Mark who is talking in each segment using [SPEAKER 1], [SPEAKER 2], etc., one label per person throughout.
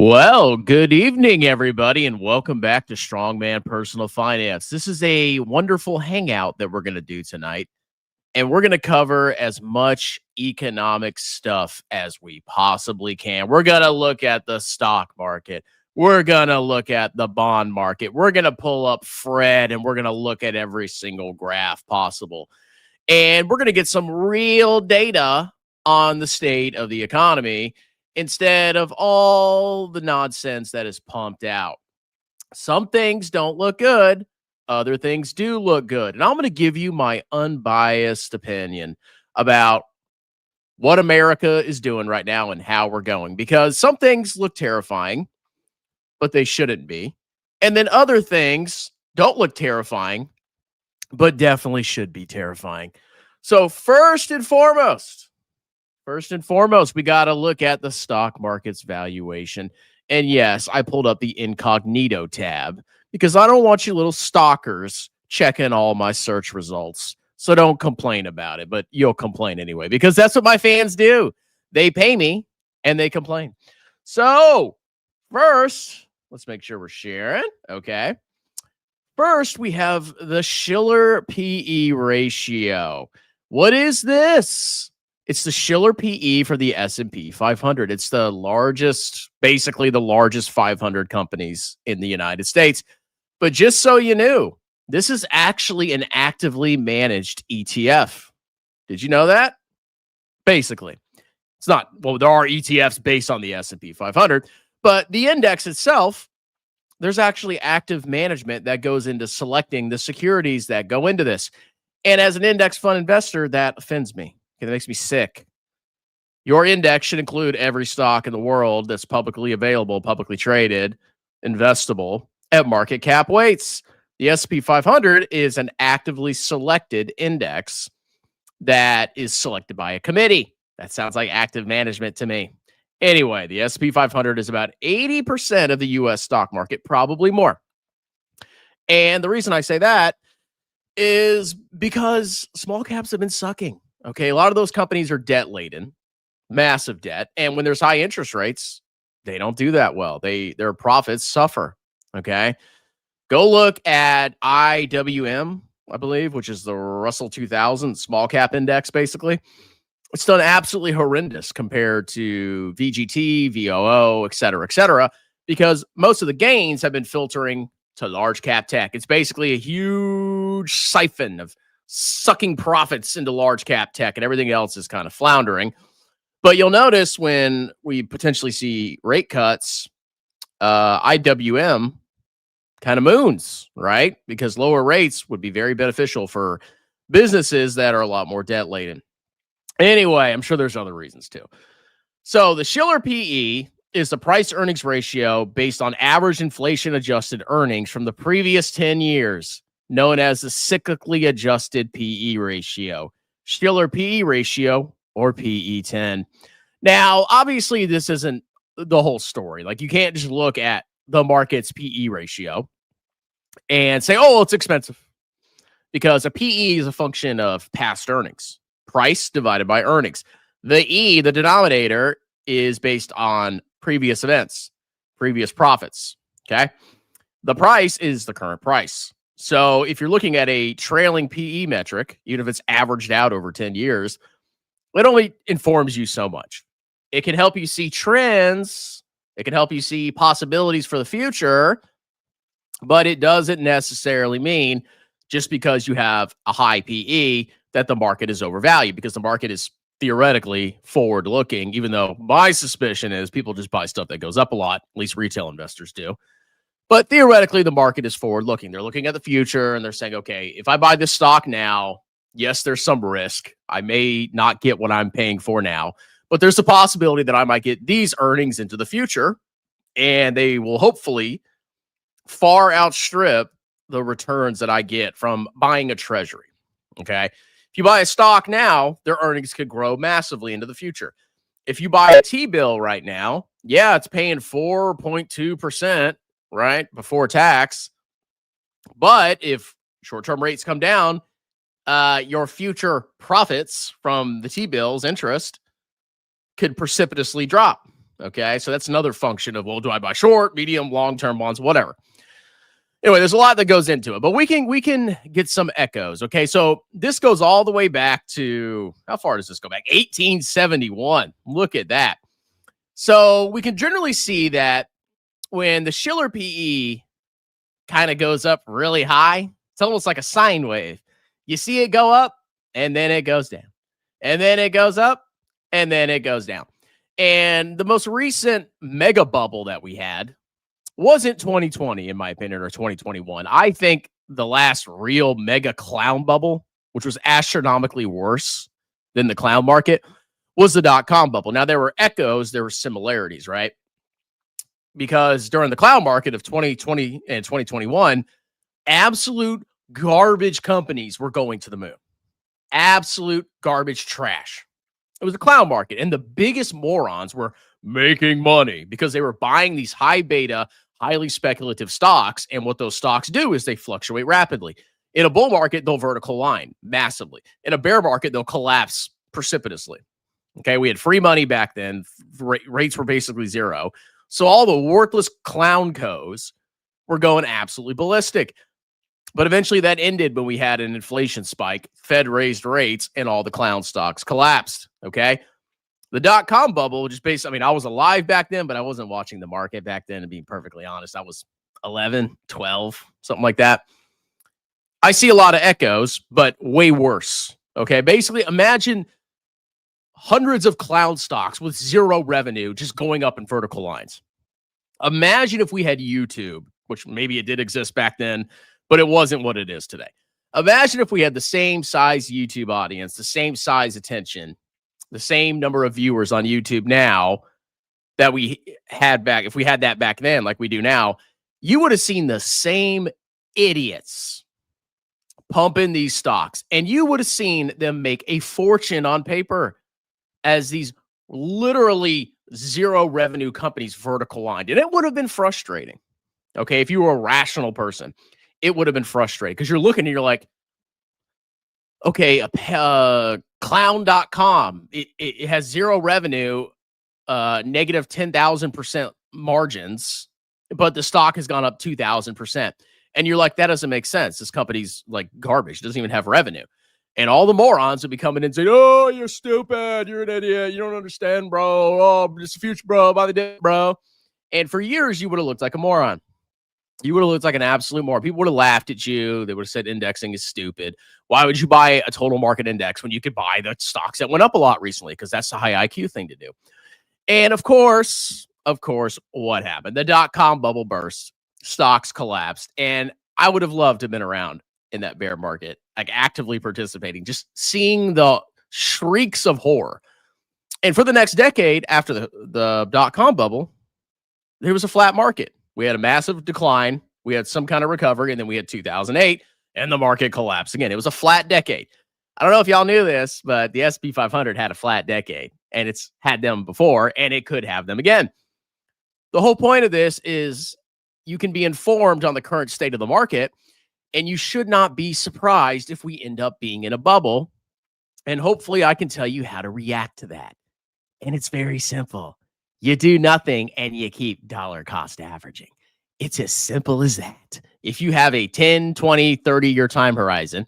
[SPEAKER 1] Well, good evening, everybody, and welcome back to Strongman Personal Finance. This is a wonderful hangout that we're going to do tonight, and we're going to cover as much economic stuff as we possibly can. We're going to look at the stock market. We're going to look at the bond market. We're going to pull up Fred, and we're going to look at every single graph possible. And we're going to get some real data on the state of the economy instead of all the nonsense that is pumped out. Some things don't look good. Other things do look good. And I'm going to give you my unbiased opinion about what America is doing right now and how we're going, because some things look terrifying, but they shouldn't be. And then other things don't look terrifying, but definitely should be terrifying. So first and foremost, we got to look at the stock market's valuation. And yes, I pulled up the incognito tab because I don't want you little stalkers checking all my search results. So don't complain about it, but you'll complain anyway, because that's what my fans do. They pay me and they complain. So first, let's make sure we're sharing. Okay. First, we have the Shiller PE ratio. What is this? It's the Shiller PE for the S&P 500. It's the largest, basically the largest 500 companies in the United States. But just so you knew, this is actually an actively managed ETF. Did you know that? Basically. It's not, well, there are ETFs based on the S&P 500, but the index itself, there's actually active management that goes into selecting the securities that go into this. And as an index fund investor, that offends me. It makes me sick. Your index should include every stock in the world that's publicly available, publicly traded, investable at market cap weights. The S&P 500 is an actively selected index that is selected by a committee. That sounds like active management to me. Anyway, the S&P 500 is about 80% of the U.S. stock market, probably more. And the reason I say that is because small caps have been sucking. Okay, a lot of those companies are debt-laden, massive debt, and when there's high interest rates, they don't do that well. Their profits suffer, okay? Go look at IWM, I believe, which is the Russell 2000 small cap index, basically. It's done absolutely horrendous compared to VGT, VOO, et cetera, because most of the gains have been filtering to large cap tech. It's basically a huge siphon of sucking profits into large cap tech, and everything else is kind of floundering. But you'll notice when we potentially see rate cuts, IWM kind of moons, right? Because lower rates would be very beneficial for businesses that are a lot more debt laden. Anyway, I'm sure there's other reasons too. So the Shiller PE is the price earnings ratio based on average inflation adjusted earnings from the previous 10 years, known as the cyclically adjusted PE ratio, Shiller PE ratio, or PE10. Now, obviously, this isn't the whole story. Like, you can't just look at the market's PE ratio and say, oh, it's expensive, because a PE is a function of past earnings, price divided by earnings. The E, the denominator, is based on previous events, previous profits, okay? The price is the current price. So if you're looking at a trailing PE metric, even if it's averaged out over 10 years, it only informs you so much. It can help you see trends. It can help you see possibilities for the future, but it doesn't necessarily mean just because you have a high PE that the market is overvalued, because the market is theoretically forward looking, even though my suspicion is people just buy stuff that goes up a lot. At least retail investors do. But theoretically, the market is forward looking. They're looking at the future and they're saying, okay, if I buy this stock now, yes, there's some risk. I may not get what I'm paying for now, but there's a possibility that I might get these earnings into the future, and they will hopefully far outstrip the returns that I get from buying a treasury. Okay. If you buy a stock now, their earnings could grow massively into the future. If you buy a T-bill right now, yeah, it's paying 4.2%, right, before tax. But if short-term rates come down, your future profits from the T-bills interest could precipitously drop. Okay, so that's another function of, well, do I buy short, medium, long-term bonds, whatever. Anyway, there's a lot that goes into it, but we can get some echoes. Okay, so this goes all the way back to, how far does this go back? 1871. Look at that. So we can generally see that when the Shiller PE kind of goes up really high, it's almost like a sine wave. You see it go up and then it goes down, and then it goes up and then it goes down. And the most recent mega bubble that we had wasn't 2020, in my opinion, or 2021. I think the last real mega clown bubble, which was astronomically worse than the clown market, was the dot-com bubble. Now, there were echoes, there were similarities, right? Because during the clown market of 2020 and 2021, absolute garbage companies were going to the moon. Absolute garbage trash. It was a clown market, and the biggest morons were making money because they were buying these high beta, highly speculative stocks, and what those stocks do is they fluctuate rapidly. In a bull market, they'll vertical line massively. In a bear market, they'll collapse precipitously. Okay, we had free money back then. Rates were basically zero. So all the worthless clown co's were going absolutely ballistic. But eventually that ended when we had an inflation spike, Fed raised rates, and all the clown stocks collapsed, okay? The dot-com bubble, just based, I mean, I was alive back then, but I wasn't watching the market back then, to be perfectly honest. I was 11, 12, something like that. I see a lot of echoes, but way worse, okay? Basically, imagine hundreds of clown stocks with zero revenue just going up in vertical lines. Imagine if we had YouTube, which maybe it did exist back then, but it wasn't what it is today. Imagine if we had the same size YouTube audience, the same size attention, the same number of viewers on YouTube now that we had back. If we had that back then, like we do now, you would have seen the same idiots pumping these stocks, and you would have seen them make a fortune on paper as these literally zero revenue companies vertical lined. And it would have been frustrating. Okay. If you were a rational person, it would have been frustrating because you're looking and you're like, okay, clown.com, it has zero revenue, negative 10,000% margins, but the stock has gone up 2,000%. And you're like, that doesn't make sense. This company's like garbage. It doesn't even have revenue. And all the morons would be coming in and saying, oh, you're stupid. You're an idiot. You don't understand, bro. Oh, it's the future, bro. Buy the dip, bro. And for years, you would have looked like a moron. You would have looked like an absolute moron. People would have laughed at you. They would have said indexing is stupid. Why would you buy a total market index when you could buy the stocks that went up a lot recently? Because that's the high IQ thing to do. And of course, what happened? The dot-com bubble burst. Stocks collapsed. And I would have loved to have been around in that bear market, like actively participating, just seeing the shrieks of horror. And for the next decade after the dot-com bubble, there was a flat market. We had a massive decline. We had some kind of recovery, and then we had 2008, and the market collapsed again. It was a flat decade. I don't know if y'all knew this, but the S&P 500 had a flat decade, and it's had them before, and it could have them again. The whole point of this is you can be informed on the current state of the market, and you should not be surprised if we end up being in a bubble. And hopefully I can tell you how to react to that. And it's very simple. You do nothing and you keep dollar cost averaging. It's as simple as that. If you have a 10, 20, 30-year time horizon,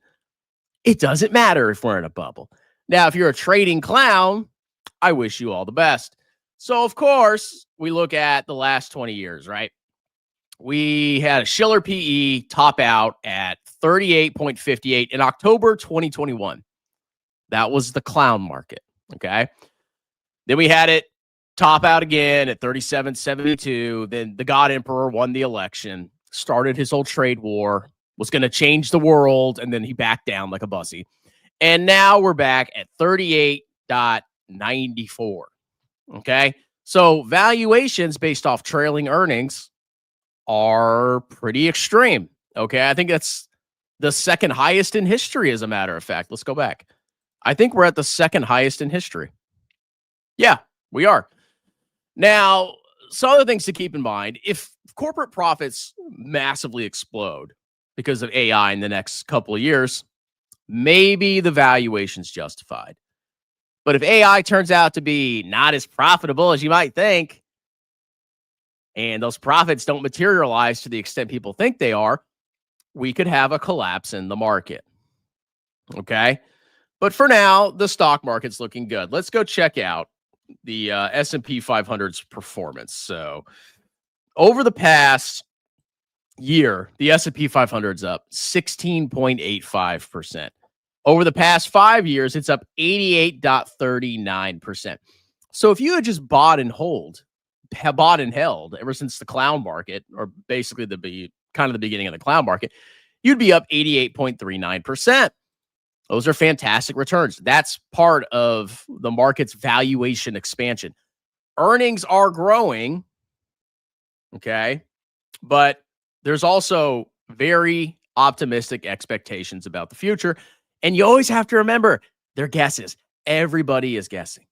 [SPEAKER 1] it doesn't matter if we're in a bubble. Now, if you're a trading clown, I wish you all the best. So, of course, we look at the last 20 years, right? We had a Shiller PE top out at 38.58 in October 2021. That was the clown market, okay? Then we had it top out again at 37.72. Then the God Emperor won the election, started his whole trade war, was going to change the world, and then he backed down like a bussy. And now we're back at 38.94. Okay? So valuations based off trailing earnings are pretty extreme. Okay? I think that's the second highest in history, as a matter of fact. Let's go back. I think we're at the second highest in history. Yeah, we are. Now, some other things to keep in mind. If corporate profits massively explode because of AI in the next couple of years, maybe the valuation's justified. But if AI turns out to be not as profitable as you might think, and those profits don't materialize to the extent people think they are, we could have a collapse in the market. Okay. But for now, the stock market's looking good. Let's go check out the S&P 500's performance. So over the past year, the S&P 500's up 16.85%. Over the past 5 years, it's up 88.39%. So if you had just bought and held ever since the clown market, or basically the beginning of the clown market, you'd be up 88.39%. Those are fantastic returns. That's part of the market's valuation expansion. Earnings are growing, okay? But there's also very optimistic expectations about the future. And you always have to remember, they're guesses. Everybody is guessing.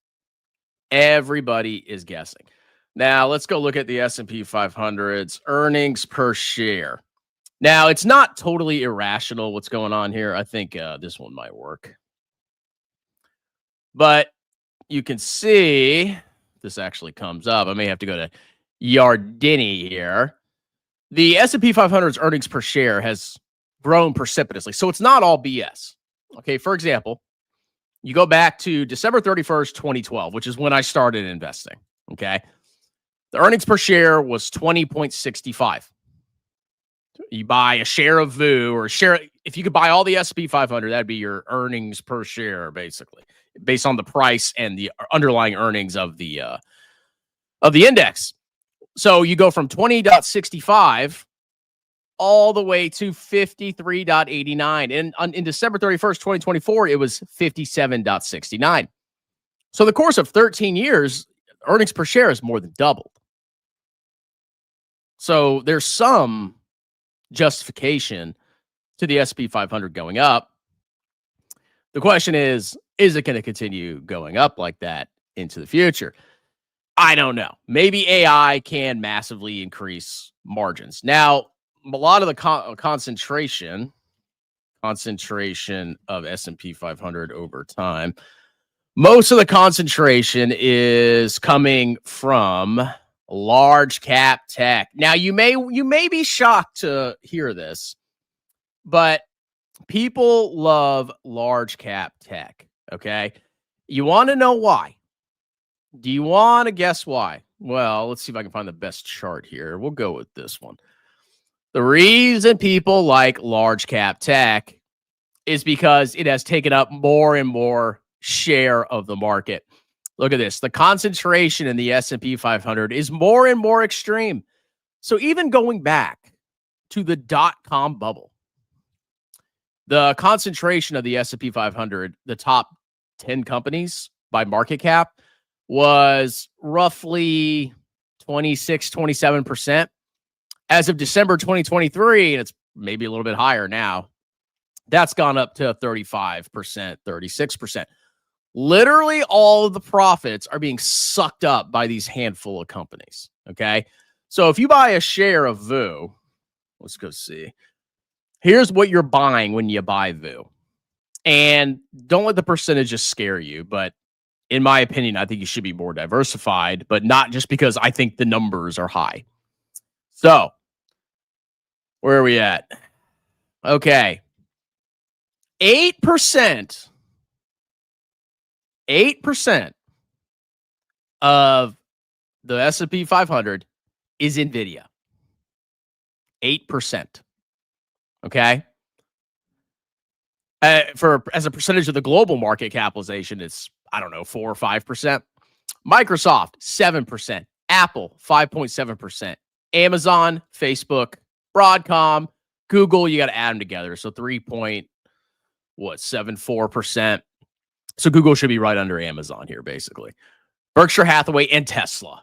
[SPEAKER 1] Everybody is guessing. Now, let's go look at the S&P 500's earnings per share. Now, it's not totally irrational what's going on here. I think this one might work. But you can see, this actually comes up. I may have to go to Yardini here. The S&P 500's earnings per share has grown precipitously. So it's not all BS. Okay, for example, you go back to December 31st, 2012, which is when I started investing. Okay. The earnings per share was 20.65. You buy a share of VU or if you could buy all the S&P 500, that'd be your earnings per share, basically, based on the price and the underlying earnings of the index. So you go from 20.65 all the way to 53.89. And in December 31st, 2024, it was 57.69. So the course of 13 years, earnings per share has more than doubled. So there's some justification to the S&P 500 going up. The question is it going to continue going up like that into the future? I don't know. Maybe AI can massively increase margins. Now, a lot of the concentration of S&P 500 over time, most of the concentration is coming from large cap tech. Now, you may be shocked to hear this, but people love large cap tech, okay? You want to know why? Do you want to guess why? Well, let's see if I can find the best chart here. We'll go with this one. The reason people like large cap tech is because it has taken up more and more share of the market. Look at this. The concentration in the S&P 500 is more and more extreme. So even going back to the dot-com bubble, the concentration of the S&P 500, the top 10 companies by market cap, was roughly 26, 27%. As of December 2023, and it's maybe a little bit higher now, that's gone up to 35%, 36%. Literally all of the profits are being sucked up by these handful of companies, okay? So if you buy a share of VU, let's go see. Here's what you're buying when you buy VU. And don't let the percentages scare you, but in my opinion, I think you should be more diversified, but not just because I think the numbers are high. So, where are we at? Okay. 8% of the S&P 500 is NVIDIA. 8%. Okay? As a percentage of the global market capitalization, it's, 4 or 5%. Microsoft, 7%. Apple, 5.7%. Amazon, Facebook, Broadcom, Google, you got to add them together. So 3.74%. So Google should be right under Amazon here, basically. Berkshire Hathaway and Tesla.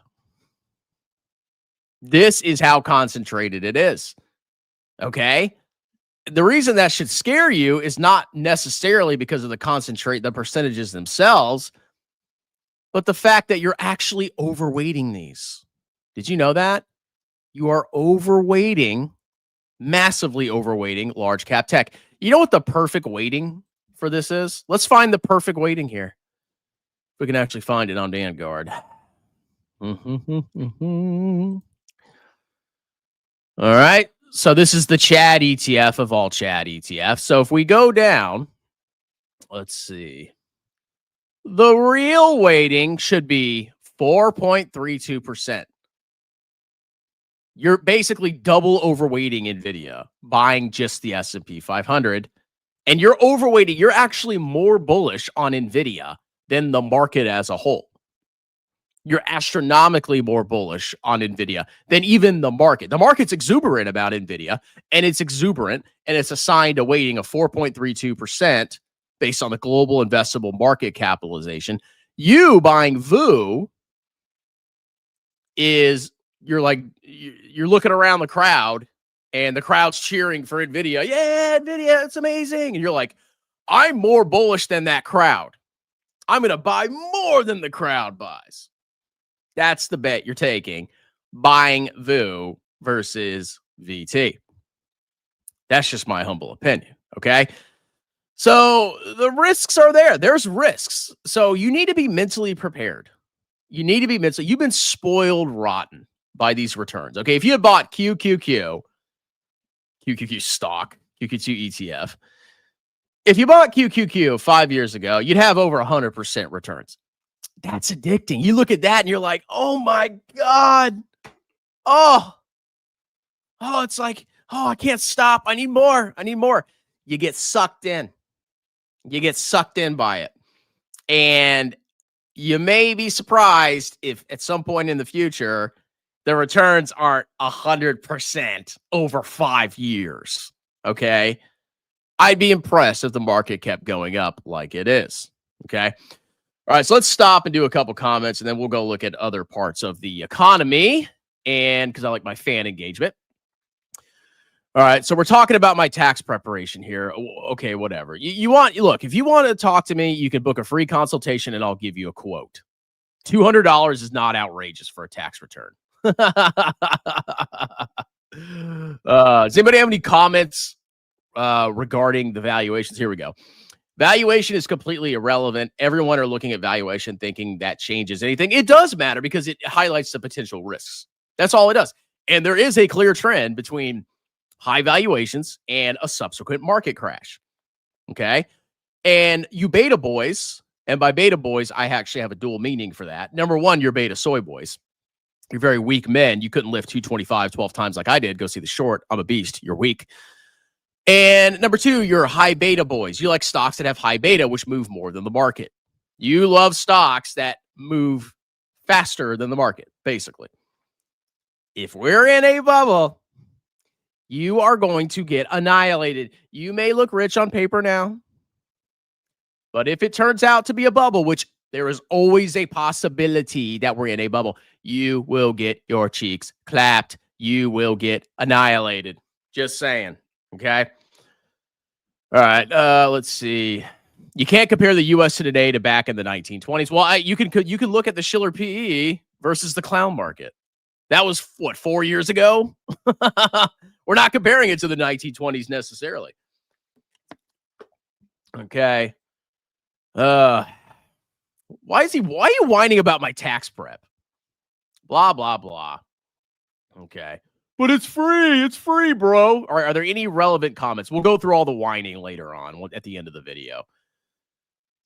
[SPEAKER 1] This is how concentrated it is. Okay? The reason that should scare you is not necessarily because of the percentages themselves, but the fact that you're actually overweighting these. Did you know that? You are massively overweighting large cap tech. You know what the perfect weighting for this is? Let's find the perfect weighting here. We can actually find it on Vanguard. All right. So this is the Chad ETF of all Chad ETFs. So if we go down, let's see. The real weighting should be 4.32%. You're basically double overweighting Nvidia, buying just the S&P 500, and you're overweighting. You're actually more bullish on Nvidia than the market as a whole. You're astronomically more bullish on Nvidia than even the market. The market's exuberant about Nvidia, and it's exuberant, and it's assigned a weighting of 4.32% based on the global investable market capitalization. You buying VU is you're looking around the crowd, and the crowd's cheering for Nvidia. Yeah, Nvidia, it's amazing. And you're like, I'm more bullish than that crowd. I'm going to buy more than the crowd buys. That's the bet you're taking, buying VU versus VT. That's just my humble opinion, okay? So the risks are there. There's risks. So you need to be mentally prepared. You need to be mentally. You've been spoiled rotten by these returns, okay? If you had bought QQQ stock, QQQ ETF, if you bought QQQ 5 years ago, you'd have over 100% returns. That's addicting. You look at that and you're like, oh my God. Oh, it's like, I can't stop. I need more. You get sucked in. You get sucked in by it. And you may be surprised if at some point in the future, the returns aren't 100% over 5 years. Okay. I'd be impressed if the market kept going up like it is. Okay. All right, so let's stop and do a couple comments, and then we'll go look at other parts of the economy, and because I like my fan engagement. All right, so we're talking about my tax preparation here. Okay, whatever. Look, if you want to talk to me, you can book a free consultation, and I'll give you a quote. $200 is not outrageous for a tax return. Does anybody have any comments regarding the valuations? Here we go. Valuation is completely irrelevant. Everyone are looking at valuation thinking that changes anything. It does matter because it highlights the potential risks. That's all it does. And there is a clear trend between high valuations and a subsequent market crash. Okay. And you beta boys, and by beta boys, I actually have a dual meaning for that. Number one, you're beta soy boys. You're very weak men. You couldn't lift 225 12 times like I did. Go see The Short. I'm a beast. You're weak. And number two, you're high beta boys. You like stocks that have high beta, which move more than the market. You love stocks that move faster than the market, basically. If we're in a bubble, you are going to get annihilated. You may look rich on paper now, but if it turns out to be a bubble, which there is always a possibility that we're in a bubble, you will get your cheeks clapped. You will get annihilated. Just saying. Okay. All right. Let's see. You can't compare the U.S. to today to back in the 1920s. Well, you can look at the Shiller PE versus the clown market. That was what, 4 years ago? We're not comparing it to the 1920s necessarily. Okay. Why are you whining about my tax prep? Blah, blah, blah. Okay. But it's free. It's free, bro. All right. Are there any relevant comments? We'll go through all the whining later on at the end of the video.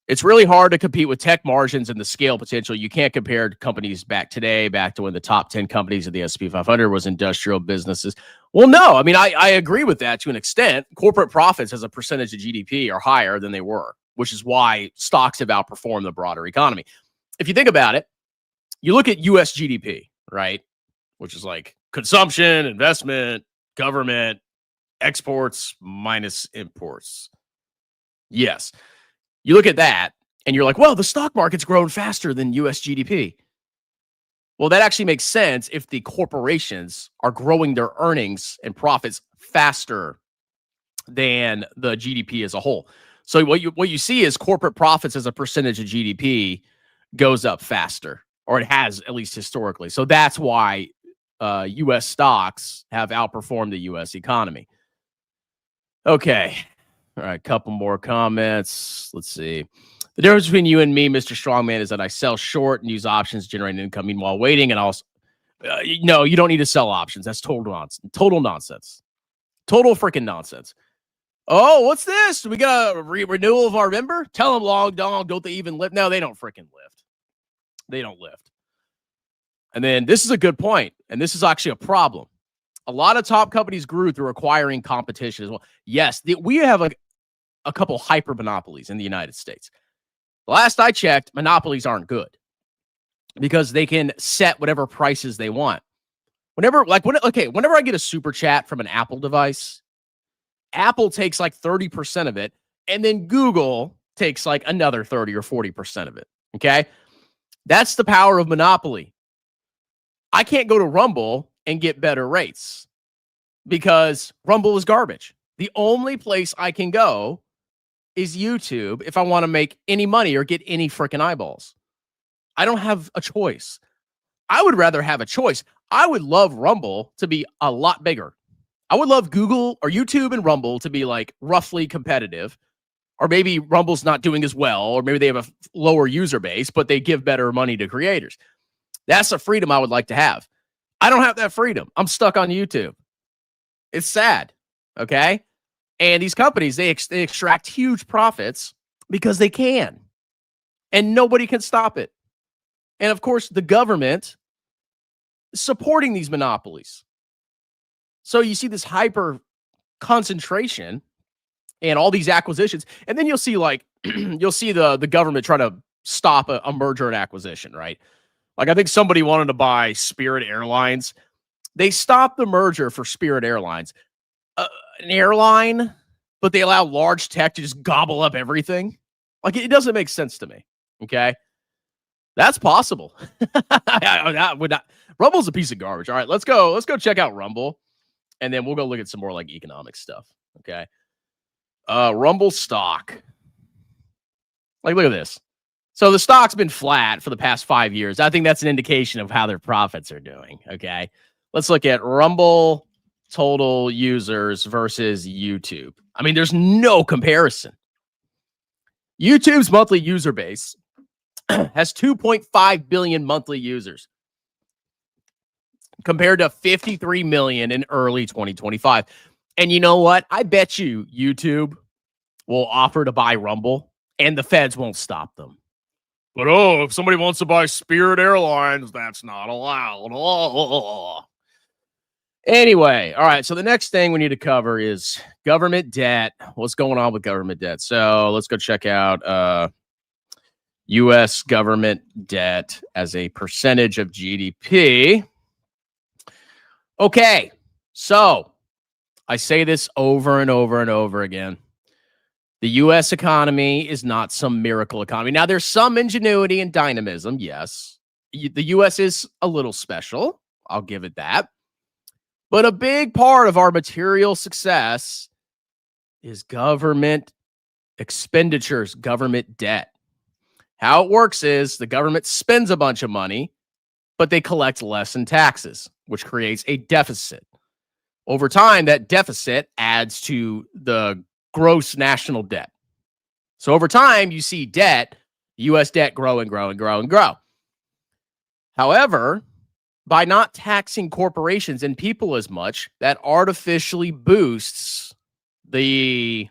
[SPEAKER 1] It's really hard to compete with tech margins and the scale potential. You can't compare companies back to when the top 10 companies of the S&P 500 was industrial businesses. Well, no. I mean, I agree with that to an extent. Corporate profits as a percentage of GDP are higher than they were, which is why stocks have outperformed the broader economy. If you think about it, you look at U.S. GDP, right, which is like consumption, investment, government, exports minus imports. Yes. You look at that and you're like, well, the stock market's grown faster than US GDP. Well, that actually makes sense if the corporations are growing their earnings and profits faster than the GDP as a whole. So what you see is corporate profits as a percentage of GDP goes up faster, or it has, at least historically. So that's why U.S. stocks have outperformed the U.S. economy. Okay. All right, a couple more comments. Let's see. The difference between you and me, Mr. Strongman, is that I sell short and use options to generate income. Meanwhile, waiting and also No, you don't need to sell options. That's total nonsense. Total nonsense. Total freaking nonsense. Oh, what's this? We got a renewal of our member? Tell them long dong, don't they even lift? No, they don't freaking lift. They don't lift. And then this is a good point, and this is actually a problem. A lot of top companies grew through acquiring competition as well. Yes, we have a couple hyper monopolies in the United States. Last I checked, monopolies aren't good because they can set whatever prices they want. Whenever I get a super chat from an Apple device, Apple takes like 30% of it, and then Google takes like another 30 or 40% of it. Okay. That's the power of monopoly. I can't go to Rumble and get better rates because Rumble is garbage. The only place I can go is YouTube if I want to make any money or get any freaking eyeballs. I don't have a choice. I would rather have a choice. I would love Rumble to be a lot bigger. I would love Google or YouTube and Rumble to be like roughly competitive, or maybe Rumble's not doing as well, or maybe they have a lower user base, but they give better money to creators. That's a freedom I would like to have. I don't have that freedom. I'm stuck on YouTube. It's sad. Okay. And these companies, they extract huge profits because they can, and nobody can stop it. And of course, the government supporting these monopolies. So you see this hyper concentration and all these acquisitions, and then you'll see the government try to stop a merger and acquisition, right? Like I think somebody wanted to buy Spirit Airlines. They stopped the merger for Spirit Airlines, an airline, but they allow large tech to just gobble up everything. Like it doesn't make sense to me. Okay. That's possible. That would not. Rumble's a piece of garbage. All right, let's go check out Rumble, and then we'll go look at some more like economic stuff. Okay. Rumble stock. Like, look at this. So the stock's been flat for the past 5 years. I think that's an indication of how their profits are doing. Okay. Let's look at Rumble total users versus YouTube. I mean, there's no comparison. YouTube's monthly user base has 2.5 billion monthly users compared to 53 million in early 2025. And you know what? I bet you YouTube will offer to buy Rumble and the feds won't stop them. But if somebody wants to buy Spirit Airlines, that's not allowed. Oh. Anyway, all right. So the next thing we need to cover is government debt. What's going on with government debt? So let's go check out U.S. government debt as a percentage of GDP. Okay, so I say this over and over and over again. The U.S. economy is not some miracle economy. Now, there's some ingenuity and dynamism, yes. The U.S. is a little special. I'll give it that. But a big part of our material success is government expenditures, government debt. How it works is the government spends a bunch of money, but they collect less in taxes, which creates a deficit. Over time, that deficit adds to the gross national debt. So over time, you see debt, U.S. debt grow and grow and grow and grow. However, by not taxing corporations and people as much, that artificially boosts the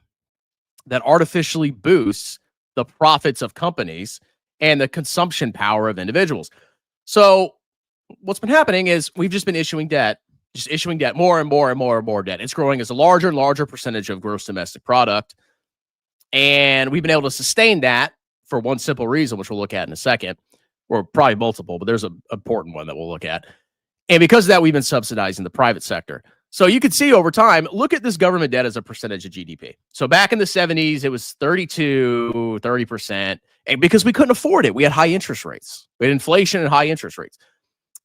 [SPEAKER 1] profits of companies and the consumption power of individuals. So what's been happening is we've just been issuing debt, more and more and more and more debt. It's growing as a larger and larger percentage of gross domestic product. And we've been able to sustain that for one simple reason, which we'll look at in a second, or probably multiple, but there's an important one that we'll look at. And because of that, we've been subsidizing the private sector. So you can see over time, look at this government debt as a percentage of GDP. So back in the 70s, it was 30%. And because we couldn't afford it, we had high interest rates. We had inflation and high interest rates.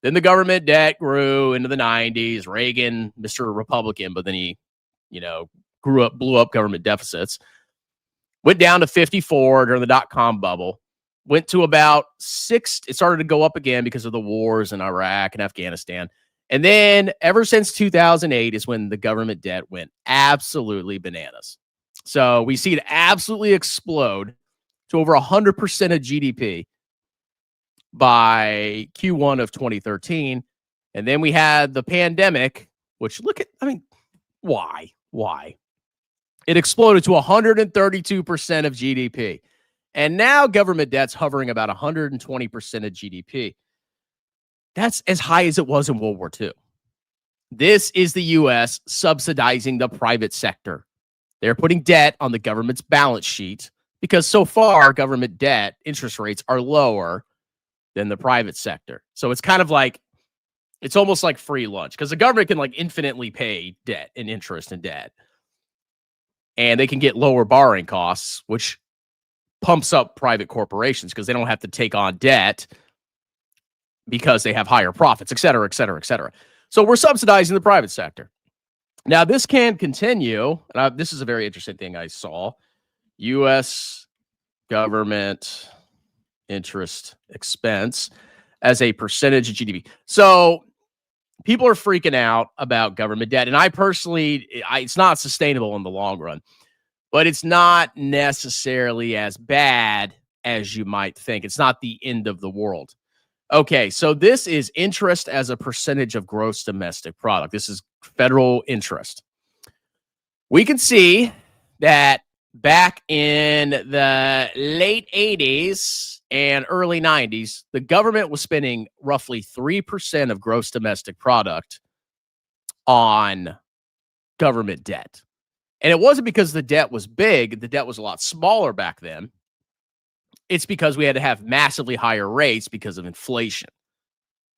[SPEAKER 1] Then the government debt grew into the 90s. Reagan, Mr. Republican, but then he, blew up government deficits. Went down to 54 during the dot-com bubble. Went to about 6. It started to go up again because of the wars in Iraq and Afghanistan. And then ever since 2008 is when the government debt went absolutely bananas. So we see it absolutely explode to over 100% of GDP by Q1 of 2013. And then we had the pandemic, which why? Why? It exploded to 132% of GDP. And now government debt's hovering about 120% of GDP. That's as high as it was in World War II. This is the U.S. subsidizing the private sector. They're putting debt on the government's balance sheet because so far government debt interest rates are lower than the private sector. So it's kind of like, it's almost like free lunch because the government can like infinitely pay debt and interest and debt. And they can get lower borrowing costs, which pumps up private corporations because they don't have to take on debt because they have higher profits, et cetera, et cetera, et cetera. So we're subsidizing the private sector. Now, this can continue. This is a very interesting thing I saw. U.S. government interest expense as a percentage of GDP. So people are freaking out about government debt. And I personally, it's not sustainable in the long run, but it's not necessarily as bad as you might think. It's not the end of the world. Okay, so this is interest as a percentage of gross domestic product. This is federal interest. We can see that back in the late 80s and early 90s, the government was spending roughly 3% of gross domestic product on government debt. And it wasn't because the debt was big. The debt was a lot smaller back then. It's because we had to have massively higher rates because of inflation.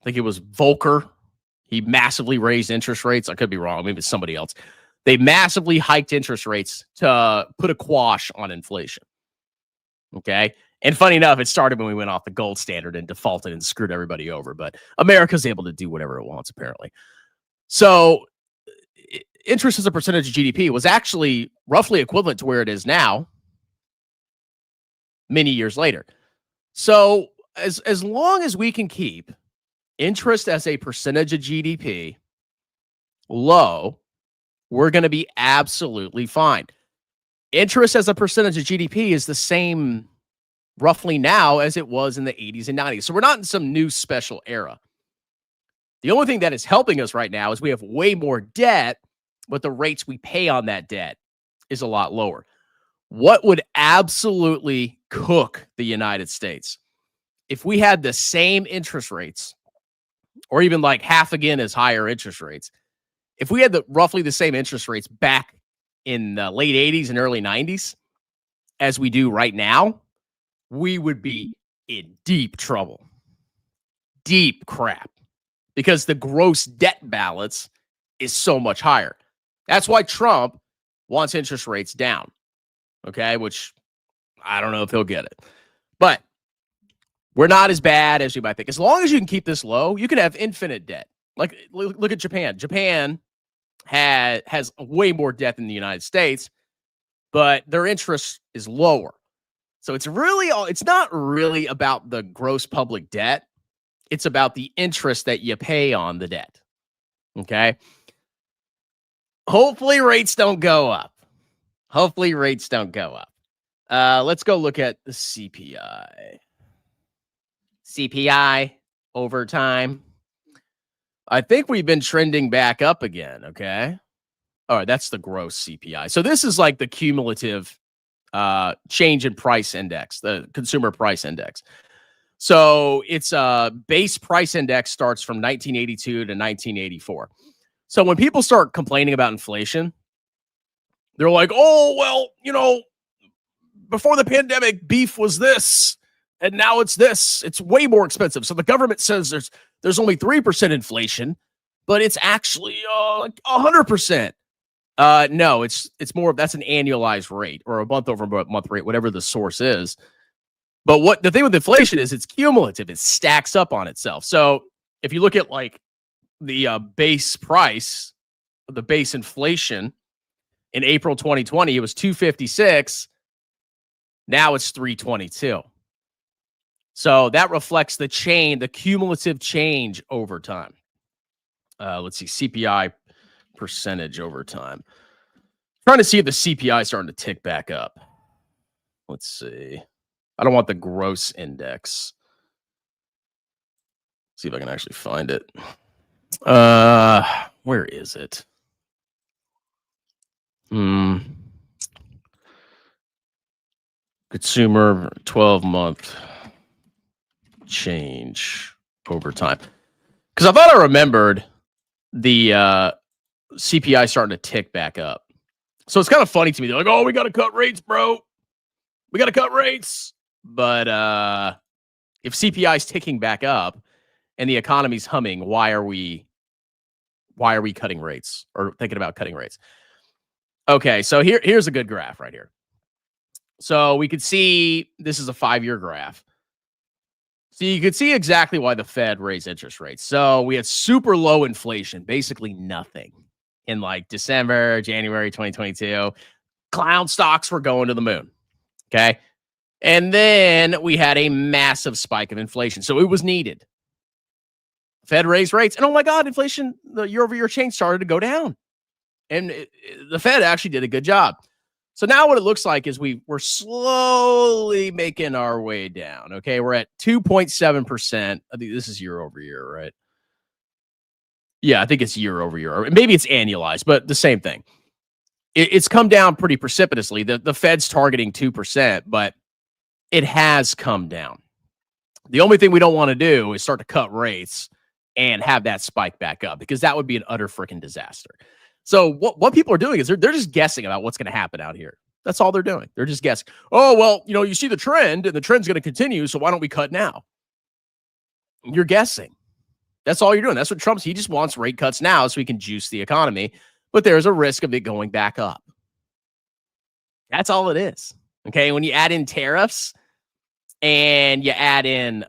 [SPEAKER 1] I think it was Volcker. He massively raised interest rates. I could be wrong. Maybe it's somebody else. They massively hiked interest rates to put a quash on inflation. Okay. And funny enough, it started when we went off the gold standard and defaulted and screwed everybody over. But America's able to do whatever it wants, apparently. So interest as a percentage of GDP was actually roughly equivalent to where it is now, many years later. So as long as we can keep interest as a percentage of GDP low, we're going to be absolutely fine. Interest as a percentage of GDP is the same roughly now as it was in the 80s and 90s. So we're not in some new special era. The only thing that is helping us right now is we have way more debt, but the rates we pay on that debt is a lot lower. What would absolutely cook the United States if we had the same interest rates, or even like half again as higher interest rates? If we had roughly the same interest rates back in the late 80s and early 90s as we do right now, we would be in deep trouble. Deep crap. Because the gross debt balance is so much higher. That's why Trump wants interest rates down. Okay, which I don't know if he'll get it. But we're not as bad as you might think. As long as you can keep this low, you can have infinite debt. Like, look at Japan. Japan has way more debt than the United States, but their interest is lower. So it's not really about the gross public debt. It's about the interest that you pay on the debt. Okay? Hopefully rates don't go up. Let's go look at the CPI. CPI over time. I think we've been trending back up again, okay? All right, that's the gross CPI. So this is like the cumulative change in price index, the consumer price index. So it's base price index starts from 1982 to 1984. So when people start complaining about inflation, they're like, oh, well, before the pandemic, beef was this, and now it's this. It's way more expensive. So the government says there's only 3% inflation, but it's actually like 100%. No, it's more. That's an annualized rate or a month over month rate, whatever the source is. But what the thing with inflation is, it's cumulative. It stacks up on itself. So if you look at like the base price, the base inflation in April 2020, it was 256. Now it's 322. So that reflects the cumulative change over time. Let's see, CPI percentage over time. Trying to see if the CPI is starting to tick back up. Let's see. I don't want the gross index. See if I can actually find it. Where is it? Hmm. Consumer 12-month change over time. Because I thought I remembered the CPI starting to tick back up. So it's kind of funny to me. They're like, oh, we got to cut rates, bro. We got to cut rates. But if CPI is ticking back up and the economy's humming, why are we cutting rates or thinking about cutting rates? Okay, so here's a good graph right here. So we could see this is a 5-year graph. So you could see exactly why the Fed raised interest rates. So we had super low inflation, basically nothing in like December, January 2022. Clown stocks were going to the moon. Okay. And then we had a massive spike of inflation. So it was needed. Fed raised rates. And oh my God, inflation, the year over year change started to go down. And the Fed actually did a good job. So now what it looks like is we're slowly making our way down. Okay. We're at 2.7%. I think this is year over year, right? Yeah, I think it's year over year. Or maybe it's annualized, but the same thing. It's come down pretty precipitously. The Fed's targeting 2%, but it has come down. The only thing we don't want to do is start to cut rates and have that spike back up, because that would be an utter freaking disaster. So what people are doing is they're just guessing about what's going to happen out here. That's all they're doing. They're just guessing. Oh, well, you see the trend and the trend's going to continue. So why don't we cut now? You're guessing. That's all you're doing. That's what he just wants rate cuts now so he can juice the economy. But there's a risk of it going back up. That's all it is. Okay. When you add in tariffs and you add in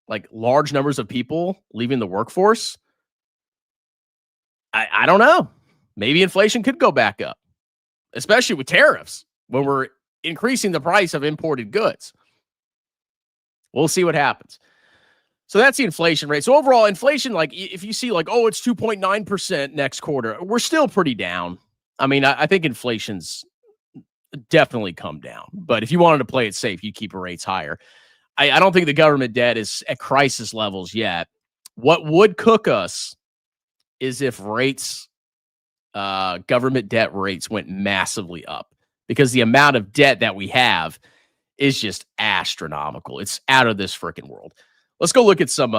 [SPEAKER 1] like large numbers of people leaving the workforce, I don't know. Maybe inflation could go back up, especially with tariffs when we're increasing the price of imported goods. We'll see what happens. So that's the inflation rate. So overall inflation, like if you see like, oh, it's 2.9% next quarter, we're still pretty down. I mean, I think inflation's definitely come down. But if you wanted to play it safe, you keep rates higher. I don't think the government debt is at crisis levels yet. What would cook us is if rates, government debt rates went massively up, because the amount of debt that we have is just astronomical. It's out of this freaking world. Let's go look at some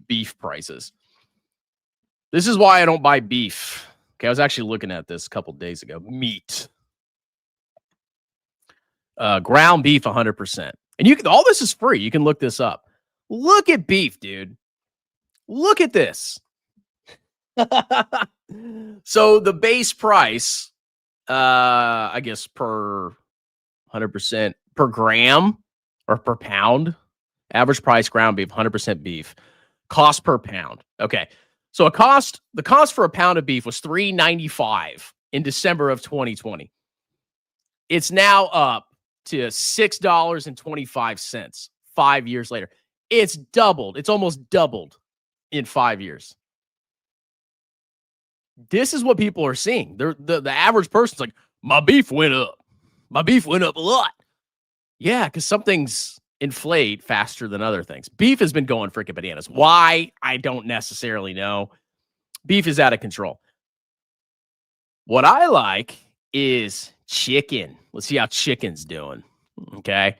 [SPEAKER 1] beef prices. This is why I don't buy beef. Okay, I was actually looking at this a couple days ago. Meat. Ground beef, 100%. And all this is free. You can look this up. Look at beef, dude. Look at this. So the base price, I guess per 100% per gram or per pound, average price ground beef, 100% beef, cost per pound. Okay. So the cost for a pound of beef was $3.95 in December of 2020. It's now up to $6.25 5 years later. It's doubled. It's almost doubled in 5 years. This is what people are seeing. The average person's like, my beef went up. My beef went up a lot. Yeah, because some things inflate faster than other things. Beef has been going freaking bananas. Why? I don't necessarily know. Beef is out of control. What I like is chicken. Let's see how chicken's doing. Okay.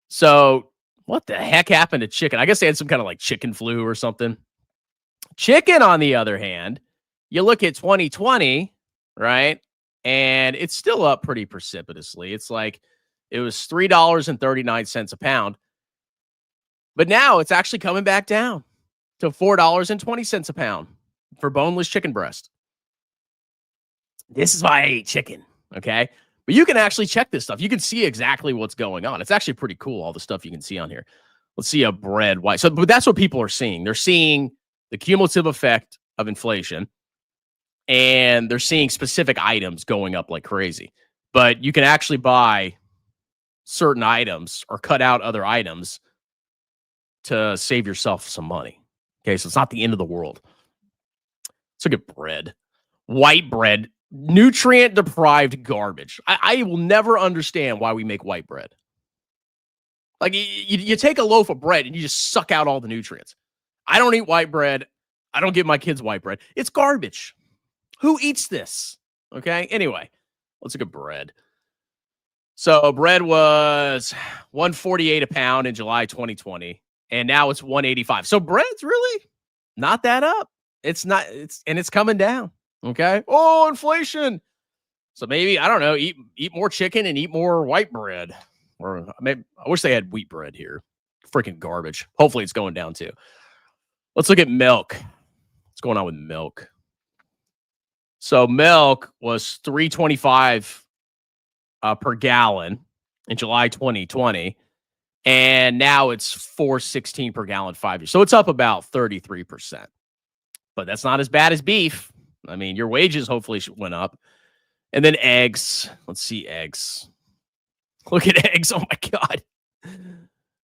[SPEAKER 1] So what the heck happened to chicken? I guess they had some kind of like chicken flu or something. Chicken, on the other hand, you look at 2020, right? And it's still up pretty precipitously. It's like it was $3.39 a pound. But now it's actually coming back down to $4.20 a pound for boneless chicken breast. This is why I ate chicken. Okay. But you can actually check this stuff. You can see exactly what's going on. It's actually pretty cool, all the stuff you can see on here. Let's see a bread white. So, but that's what people are seeing. They're seeing the cumulative effect of inflation, and they're seeing specific items going up like crazy. But you can actually buy certain items or cut out other items to save yourself some money. Okay, so it's not the end of the world. Let's look at bread. White bread, nutrient deprived garbage. I will never understand why we make white bread. Like you take a loaf of bread and you just suck out all the nutrients. I don't eat white bread. I don't give my kids white bread. It's garbage. Who eats this? Okay. Anyway, let's look at bread. So bread was 148 a pound in July 2020, and now it's 185. So bread's really not that up. It's not. It's coming down. Okay. Oh, inflation. So maybe, I don't know, eat more chicken and eat more white bread. Or maybe I wish they had wheat bread here. Freaking garbage. Hopefully it's going down too. Let's look at milk. What's going on with milk? So milk was $3.25 per gallon in July 2020, and now it's $4.16 per gallon 5 years. So it's up about 33%. But that's not as bad as beef. I mean, your wages hopefully went up. And then eggs. Let's see eggs. Look at eggs. Oh my God.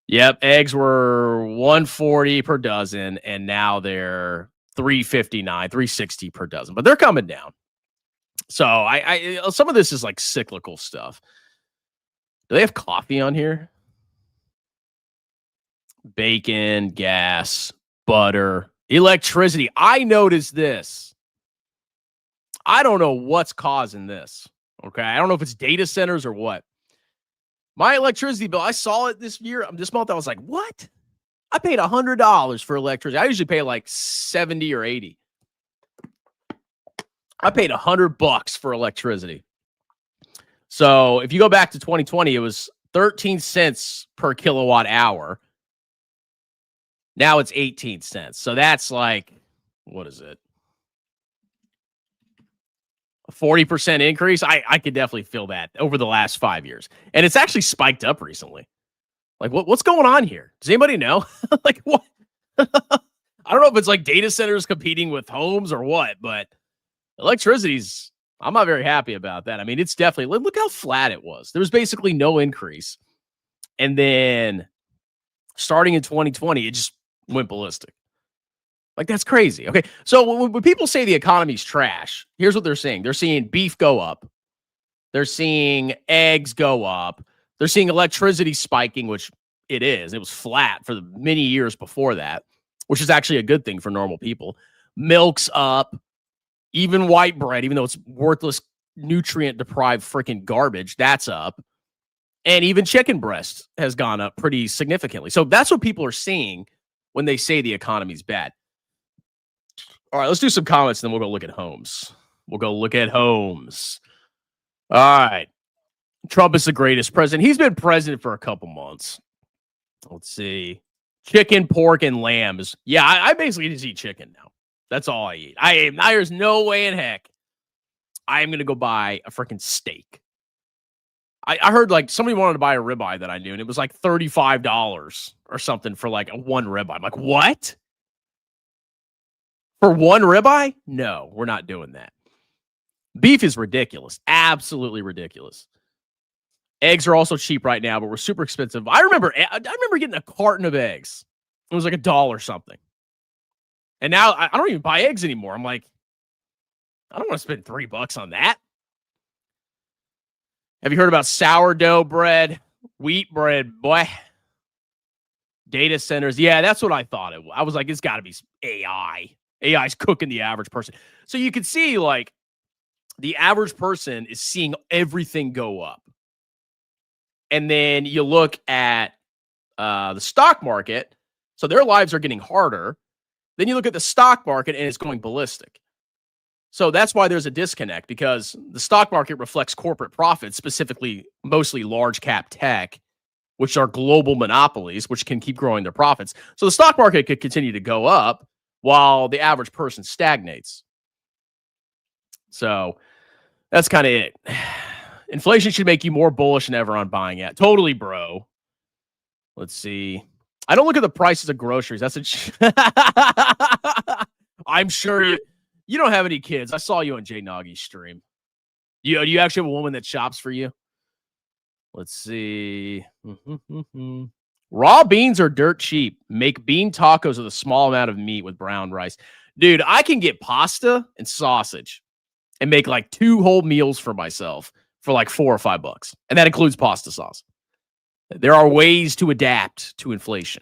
[SPEAKER 1] Yep, eggs were $1.40 per dozen, and now they're $3.59, $3.60 per dozen. But they're coming down. So I some of this is like cyclical stuff. Do they have coffee on here? Bacon, gas, butter, electricity. I noticed this. I don't know what's causing this. Okay. I don't know if it's data centers or what. My electricity bill, I saw it this month. I was like, what? I paid $100 for electricity. I usually pay like 70 or 80. I paid $100 for electricity. So if you go back to 2020, it was 13 cents per kilowatt hour. Now it's 18 cents. So that's like, what is it? A 40% increase. I could definitely feel that over the last 5 years. And it's actually spiked up recently. Like, what's going on here? Does anybody know? Like, what? I don't know if it's like data centers competing with homes or what, but electricity's, I'm not very happy about that. I mean, it's definitely, look how flat it was. There was basically no increase. And then starting in 2020, it just went ballistic. Like, that's crazy. Okay. So when people say the economy's trash, here's what they're saying. They're seeing beef go up. They're seeing eggs go up. They're seeing electricity spiking, which it is. It was flat for the many years before that, which is actually a good thing for normal people. Milk's up. Even white bread, even though it's worthless, nutrient-deprived freaking garbage, that's up. And even chicken breast has gone up pretty significantly. So that's what people are seeing when they say the economy's bad. All right, let's do some comments, and then we'll go look at homes. All right. Trump is the greatest president. He's been president for a couple months. Let's see. Chicken, pork, and lambs. Yeah, I basically just eat chicken now. That's all I eat. There's no way in heck I am going to go buy a freaking steak. I heard like somebody wanted to buy a ribeye that I knew, and it was like $35 or something for like a one ribeye. I'm like, what? For one ribeye? No, we're not doing that. Beef is ridiculous. Absolutely ridiculous. Eggs are also cheap right now, but we're super expensive. I remember getting a carton of eggs. It was like $1 something. And now I don't even buy eggs anymore. I'm like, I don't want to spend $3 on that. Have you heard about sourdough bread, wheat bread, boy? Data centers. Yeah, that's what I thought it was. I was like, it's got to be AI. AI's cooking the average person. So you can see, like, the average person is seeing everything go up. And then you look at the stock market. So their lives are getting harder. Then you look at the stock market and it's going ballistic. So that's why there's a disconnect, because the stock market reflects corporate profits, specifically mostly large cap tech, which are global monopolies, which can keep growing their profits. So the stock market could continue to go up while the average person stagnates. So that's kind of it. Inflation should make you more bullish than ever on buying it. Totally, bro. Let's see. I don't look at the prices of groceries. That's I'm sure you don't have any kids. I saw you on Jay Nagy's stream. Do you actually have a woman that shops for you? Let's see. Raw beans are dirt cheap. Make bean tacos with a small amount of meat with brown rice. Dude, I can get pasta and sausage and make like 2 whole meals for myself for like $4 or $5. And that includes pasta sauce. There are ways to adapt to inflation.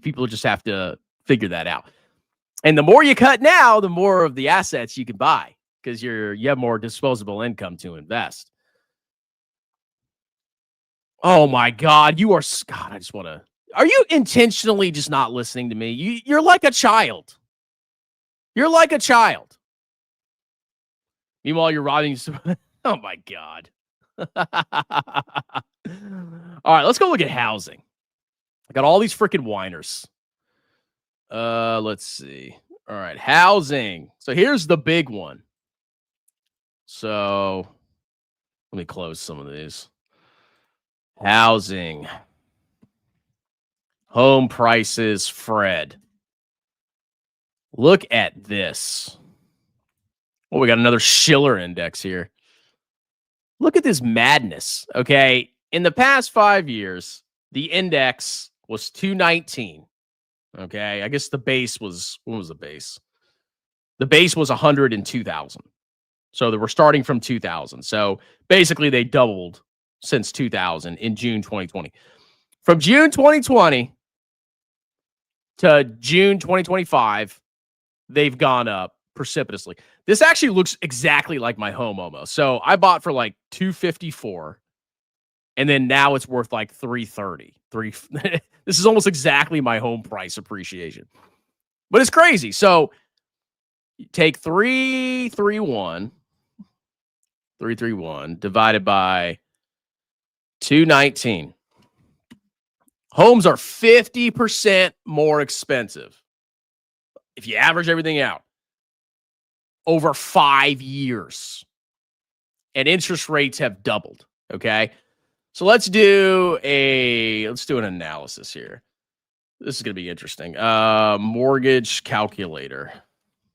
[SPEAKER 1] People just have to figure that out. And the more you cut now, the more of the assets you can buy because you have more disposable income to invest. Oh my God, you are God. I just want to. Are you intentionally just not listening to me? You're like a child. You're like a child. Meanwhile, you're robbing. Oh my God. All right, let's go look at housing. I got all these freaking whiners. Let's see. All right, housing. So here's the big one. So let me close some of these. Housing. Home prices, Fred. Look at this. Oh, we got another Shiller index here. Look at this madness. Okay. In the past 5 years, the index was 219. Okay. I guess the base was, what was the base? The base was 102,000. So they were starting from 2000. So basically they doubled since 2000 in June 2020. From June 2020 to June 2025, they've gone up precipitously. This actually looks exactly like my home almost. So I bought for like 254 and then now it's worth like 330. This is almost exactly my home price appreciation. But it's crazy. So you take 331 divided by 219. Homes are 50% more expensive if you average everything out over 5 years. And interest rates have doubled. Okay. So let's do an analysis here. This is going to be interesting. Mortgage calculator.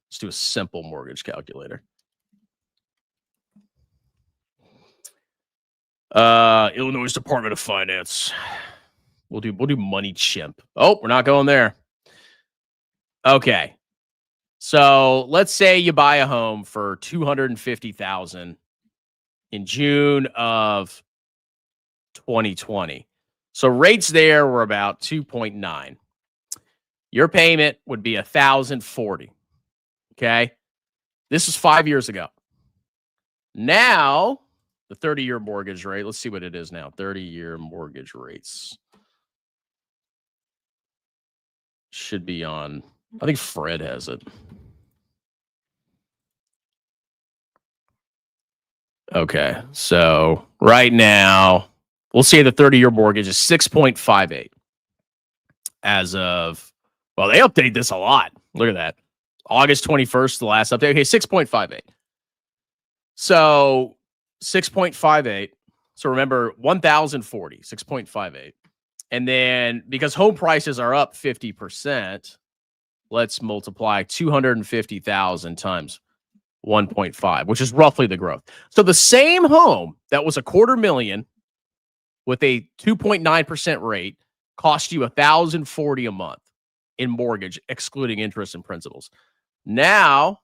[SPEAKER 1] Let's do a simple mortgage calculator. Illinois Department of Finance. We'll do Money Chimp. Oh, we're not going there. Okay. So let's say you buy a home for $250,000 in June of 2020. So rates there were about 2.9. Your payment would be $1,040. Okay. This was 5 years ago. Now, the 30-year mortgage rate, let's see what it is now. 30-year mortgage rates should be on, I think Fred has it. Okay. So right now, we'll say the 30-year mortgage is 6.58 as of, well, they update this a lot. Look at that. August 21st, the last update. Okay, 6.58. So 6.58. So remember, 1,040, 6.58. And then because home prices are up 50%, let's multiply 250,000 times 1.5, which is roughly the growth. So the same home that was $250,000 with a 2.9% rate cost you $1,040 a month in mortgage, excluding interest and principals. Now,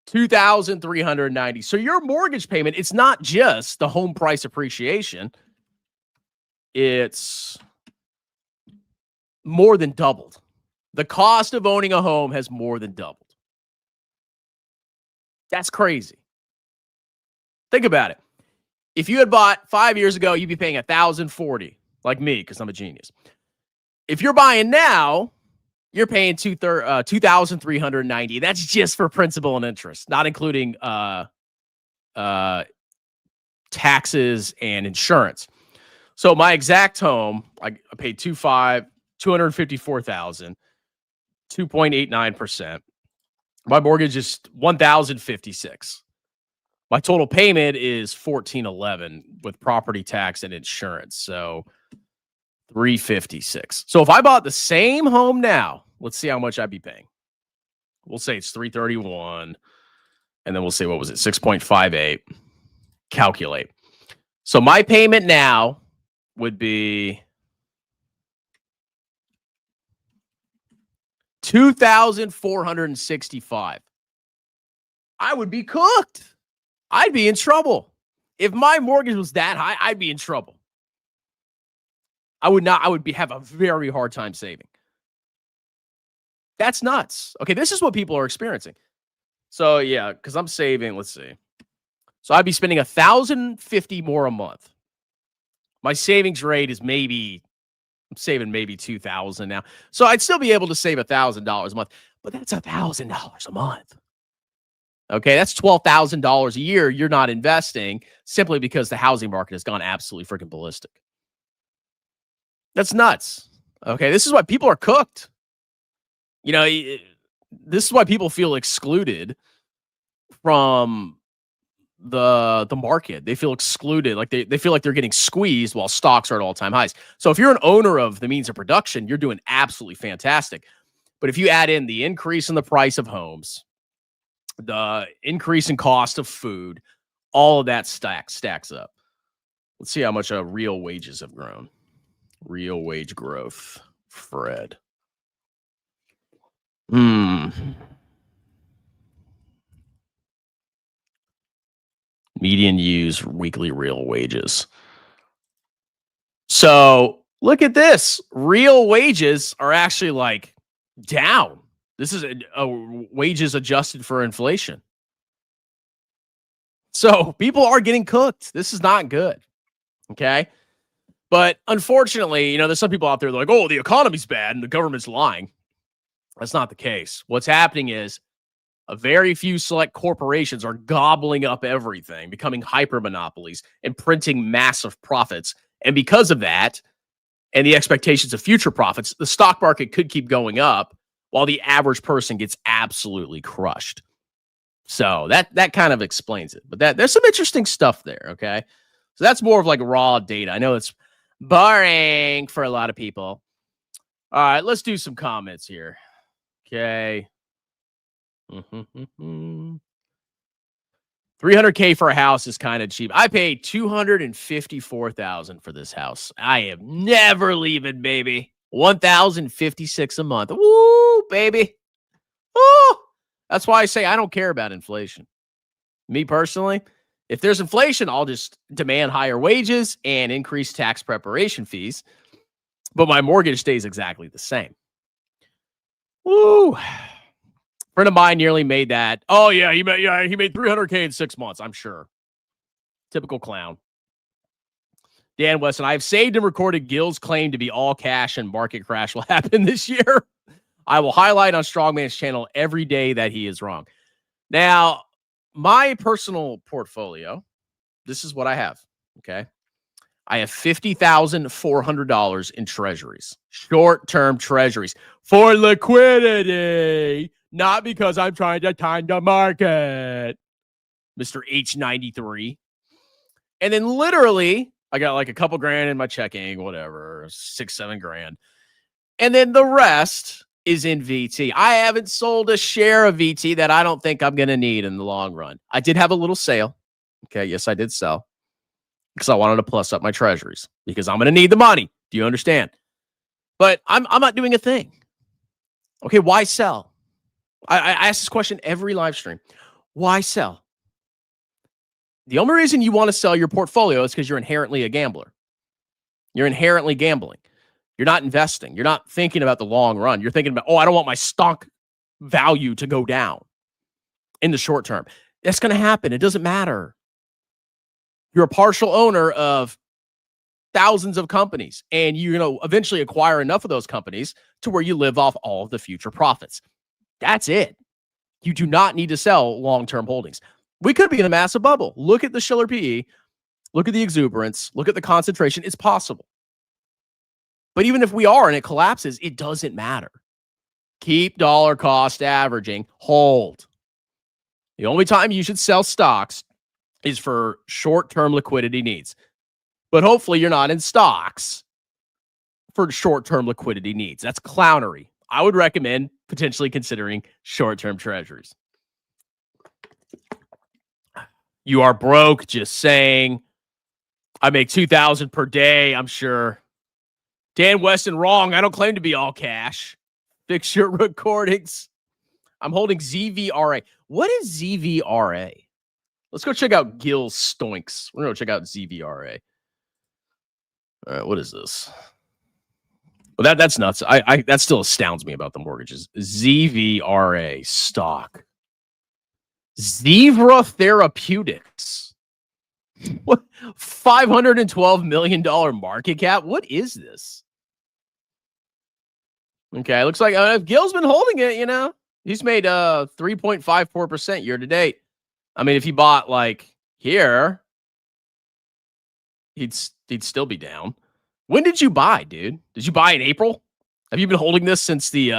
[SPEAKER 1] $2,390. So your mortgage payment, it's not just the home price appreciation. It's more than doubled. The cost of owning a home has more than doubled. That's crazy. Think about it. If you had bought 5 years ago, you'd be paying $1,040, like me, because I'm a genius. If you're buying now, you're paying $2,390. That's just for principal and interest, not including taxes and insurance. So my exact home, I paid $254,000, 2.89%. My mortgage is $1,056. My total payment is $1,411 with property tax and insurance. So $356. So if I bought the same home now, let's see how much I'd be paying. We'll say it's $331. And then we'll say, what was it? 6.58. Calculate. So my payment now would be $2,465. I would be cooked. I'd be in trouble. If my mortgage was that high, I'd be in trouble. I would have a very hard time saving. That's nuts. Okay, this is what people are experiencing. So yeah, because I'm saving, let's see. So I'd be spending 1,050 more a month. My savings rate is maybe I'm saving maybe 2,000 now. So I'd still be able to save $1,000 a month, but that's $1,000 a month. Okay, that's $12,000 a year you're not investing simply because the housing market has gone absolutely freaking ballistic. That's nuts. Okay, this is why people are cooked. You know, this is why people feel excluded from the market. They feel excluded, like they feel like they're getting squeezed while stocks are at all-time highs. So if you're an owner of the means of production, you're doing absolutely fantastic. But if you add in the increase in the price of homes, the increase in cost of food, all of that stacks up. Let's see how much real wages have grown. Real wage growth, Fred. Median use weekly real wages. So look at this. Real wages are actually like down. This is a wages adjusted for inflation. So people are getting cooked. This is not good. Okay. But unfortunately, there's some people out there like, oh, the economy's bad and the government's lying. That's not the case. What's happening is a very few select corporations are gobbling up everything, becoming hyper monopolies and printing massive profits. And because of that, and the expectations of future profits, the stock market could keep going up while the average person gets absolutely crushed. So that kind of explains it. But there's some interesting stuff there, okay? So that's more of like raw data. I know it's boring for a lot of people. All right, let's do some comments here. Okay. 300K for a house is kind of cheap. I paid $254,000 for this house. I am never leaving, baby. $1,056 a month. Woo, baby. Oh, that's why I say I don't care about inflation. Me personally, if there's inflation, I'll just demand higher wages and increase tax preparation fees. But my mortgage stays exactly the same. Woo. Friend of mine nearly made that. Oh yeah, he made $300K in 6 months. I'm sure. Typical clown. Dan Weston, I've saved and recorded Gil's claim to be all cash and market crash will happen this year. I will highlight on Strongman's channel every day that he is wrong. Now, my personal portfolio, this is what I have. Okay. I have $50,400 in treasuries, short-term treasuries for liquidity, not because I'm trying to time the market, Mr. H93. And then literally, I got like a couple grand in my checking, whatever, 6-7 grand. And then the rest is in VT. I haven't sold a share of VT that I don't think I'm going to need in the long run. I did have a little sale. Okay, yes, I did sell because I wanted to plus up my treasuries because I'm going to need the money. Do you understand? But I'm not doing a thing. Okay, why sell? I ask this question every live stream. Why sell? The only reason you want to sell your portfolio is because you're inherently a gambler. You're inherently gambling. You're not investing. You're not thinking about the long run. You're thinking about, I don't want my stock value to go down in the short term. That's going to happen. It doesn't matter. You're a partial owner of thousands of companies, and you're going to eventually acquire enough of those companies to where you live off all of the future profits. That's it. You do not need to sell long-term holdings. We could be in a massive bubble. Look at the Shiller PE. Look at the exuberance. Look at the concentration. It's possible. But even if we are and it collapses, it doesn't matter. Keep dollar cost averaging. Hold. The only time you should sell stocks is for short-term liquidity needs. But hopefully you're not in stocks for short-term liquidity needs. That's clownery. I would recommend potentially considering short-term treasuries. You are broke, just saying. I make $2,000 per day, I'm sure. Dan Weston, wrong. I don't claim to be all cash. Fix your recordings. I'm holding ZVRA. What is ZVRA? Let's go check out Gil Stoinks. We're going to check out ZVRA. All right, what is this? Well, that's nuts. I that still astounds me about the mortgages. ZVRA stock. Zevra Therapeutics. What? $512 million market cap? What is this? Okay, looks like Gil's been holding it, you know. He's made 3.54% year to date. I mean, if he bought like here, he'd still be down. When did you buy, dude? Did you buy in April? Have you been holding this since the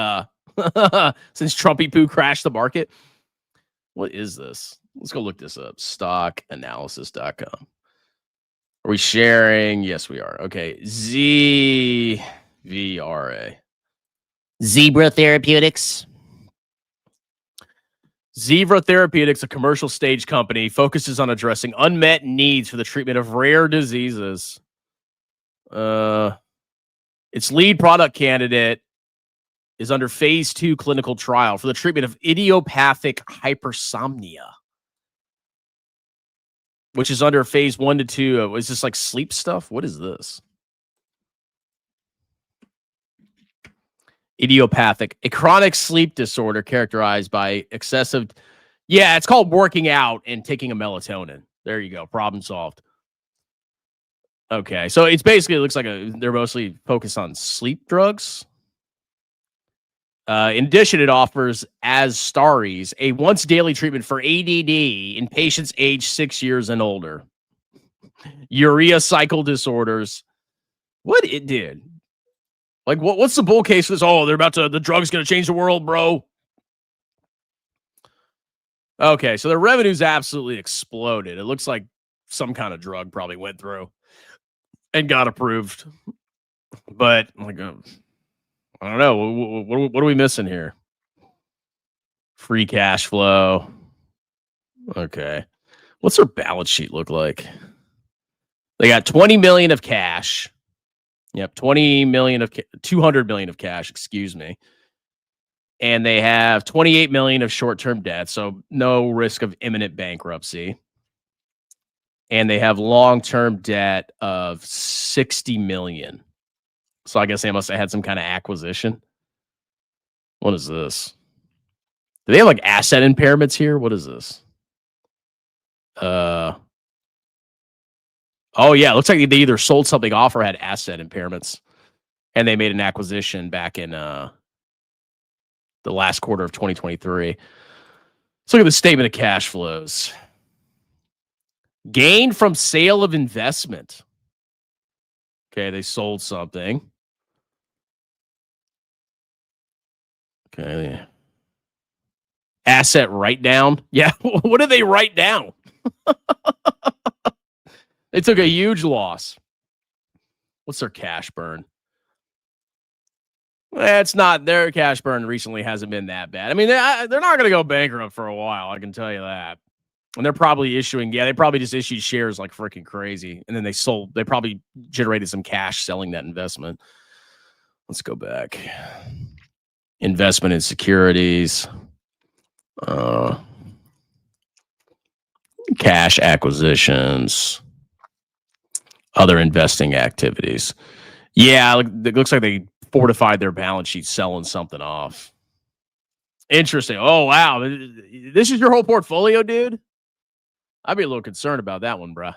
[SPEAKER 1] since Trumpy Poo crashed the market? What is this? Let's go look this up. Stockanalysis.com. Are we sharing? Yes, we are. Okay. ZVRA.
[SPEAKER 2] Zebra Therapeutics.
[SPEAKER 1] Zebra Therapeutics, a commercial stage company, focuses on addressing unmet needs for the treatment of rare diseases. Its lead product candidate is under phase 2 clinical trial for the treatment of idiopathic hypersomnia, which is under phase 1 to 2. Is this like sleep stuff? What is this? Idiopathic, a chronic sleep disorder characterized by excessive. Yeah, it's called working out and taking a melatonin. There you go. Problem solved. Okay, so it's basically, it looks like they're mostly focused on sleep drugs. In addition, it offers Azstarys, a once daily treatment for ADD in patients aged 6 years and older. Urea cycle disorders. What it did? Like, what's the bull case for this? Oh, the drug's going to change the world, bro. Okay, so their revenue's absolutely exploded. It looks like some kind of drug probably went through and got approved. But, like, I don't know. What are we missing here? Free cash flow. Okay. What's their balance sheet look like? They got 20 million of cash. Yep, 20 million of 200 million of cash, excuse me. And they have 28 million of short-term debt, so no risk of imminent bankruptcy. And they have long-term debt of 60 million. So I guess they must have had some kind of acquisition. What is this? Do they have like asset impairments here? What is this? Oh yeah, it looks like they either sold something off or had asset impairments. And they made an acquisition back in the last quarter of 2023. Let's look at the statement of cash flows. Gain from sale of investment. Okay, they sold something. Okay. Asset write down. Yeah, what did they write down? They took a huge loss. What's their cash burn? It's not, their cash burn recently hasn't been that bad. I mean, they're not going to go bankrupt for a while. I can tell you that. And they're probably issuing, they probably just issued shares like freaking crazy. And then they probably generated some cash selling that investment. Let's go back. Investment in securities. Cash acquisitions. Other investing activities. Yeah, it looks like they fortified their balance sheet selling something off. Interesting. Oh, wow. This is your whole portfolio, dude? I'd be a little concerned about that one, bruh.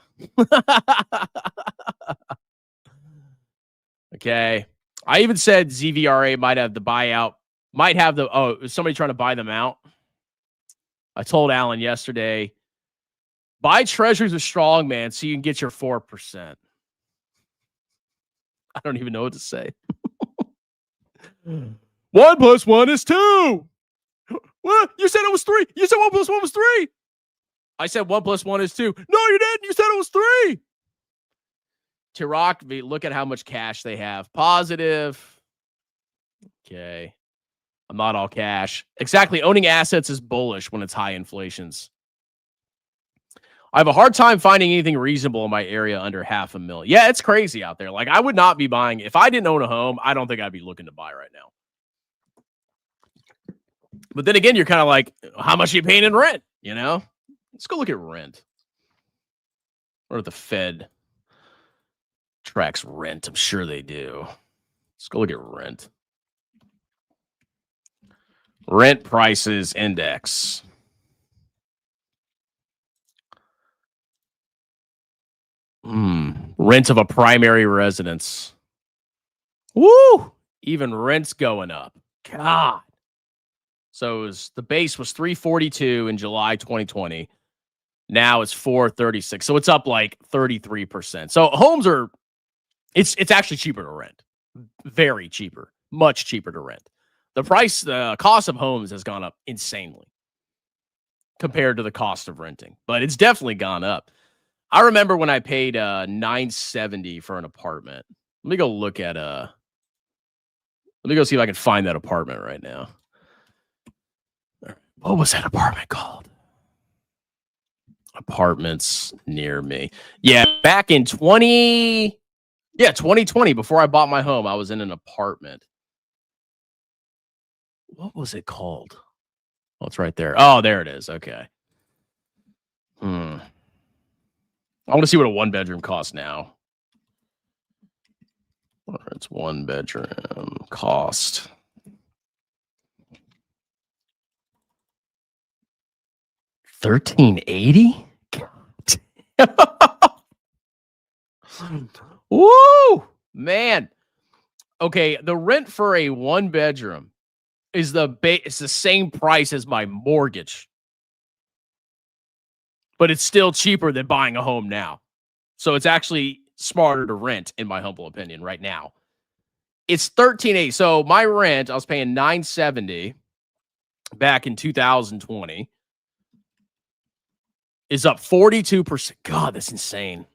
[SPEAKER 1] Okay. I even said ZVRA might have the buyout, somebody trying to buy them out. I told Alan yesterday, buy treasuries with strongman so you can get your 4%. I don't even know what to say. 1 + 1 is 2. What? You said it was 3. You said 1 + 1 was 3. I said 1 + 1 is 2. No, you didn't. You said it was 3. Tirak, look at how much cash they have. Positive. Okay. I'm not all cash. Exactly. Owning assets is bullish when it's high inflations. I have a hard time finding anything reasonable in my area under $500,000. Yeah, it's crazy out there. Like, I would not be buying. If I didn't own a home, I don't think I'd be looking to buy right now. But then again, you're kind of like, how much are you paying in rent? You know? Let's go look at rent. Or the Fed tracks rent. I'm sure they do. Let's go look at rent. Rent prices index. Rent of a primary residence. Woo! Even rent's going up. God. So the base was 342 in July 2020. Now it's 436. So it's up like 33%. So homes are it's actually cheaper to rent. Very cheaper. Much cheaper to rent. The cost of homes has gone up insanely compared to the cost of renting. But it's definitely gone up. I remember when I paid $970 for an apartment. Let me go look at let me go see if I can find that apartment right now. What was that apartment called? Apartments near me. Yeah, back in 2020, before I bought my home, I was in an apartment. What was it called? Oh, it's right there. Oh, there it is. Okay. I want to see what a 1-bedroom costs now. It's 1-bedroom cost. $1,380. Woo, man. Okay, the rent for a 1-bedroom is it's the same price as my mortgage, but it's still cheaper than buying a home now. So it's actually smarter to rent, in my humble opinion, right now. It's $1,380. So my rent, I was paying $970 back in 2020, is up 42%. God, that's insane.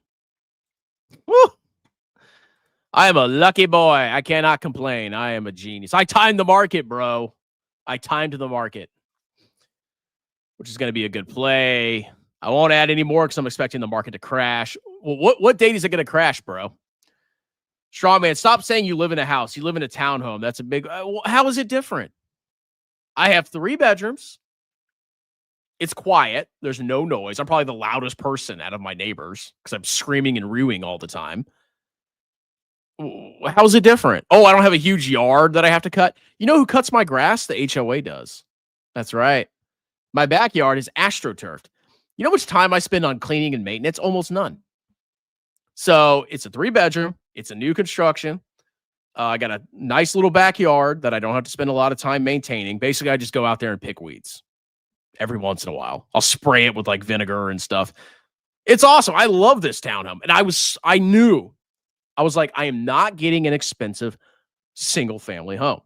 [SPEAKER 1] Woo! I am a lucky boy. I cannot complain. I am a genius. I timed the market, bro. I timed the market, which is going to be a good play. I won't add any more because I'm expecting the market to crash. Well, what date is it going to crash, bro? Strongman, stop saying you live in a house. You live in a townhome. That's a big... how is it different? I have 3 bedrooms. It's quiet. There's no noise. I'm probably the loudest person out of my neighbors because I'm screaming and ruing all the time. How's it different? Oh, I don't have a huge yard that I have to cut. You know who cuts my grass? The HOA does. That's right. My backyard is astroturfed. You know how much time I spend on cleaning and maintenance? Almost none. So it's a 3-bedroom. It's a new construction. I got a nice little backyard that I don't have to spend a lot of time maintaining. Basically, I just go out there and pick weeds every once in a while. I'll spray it with like vinegar and stuff. It's awesome. I love this townhome. And I was like, I am not getting an expensive single family home.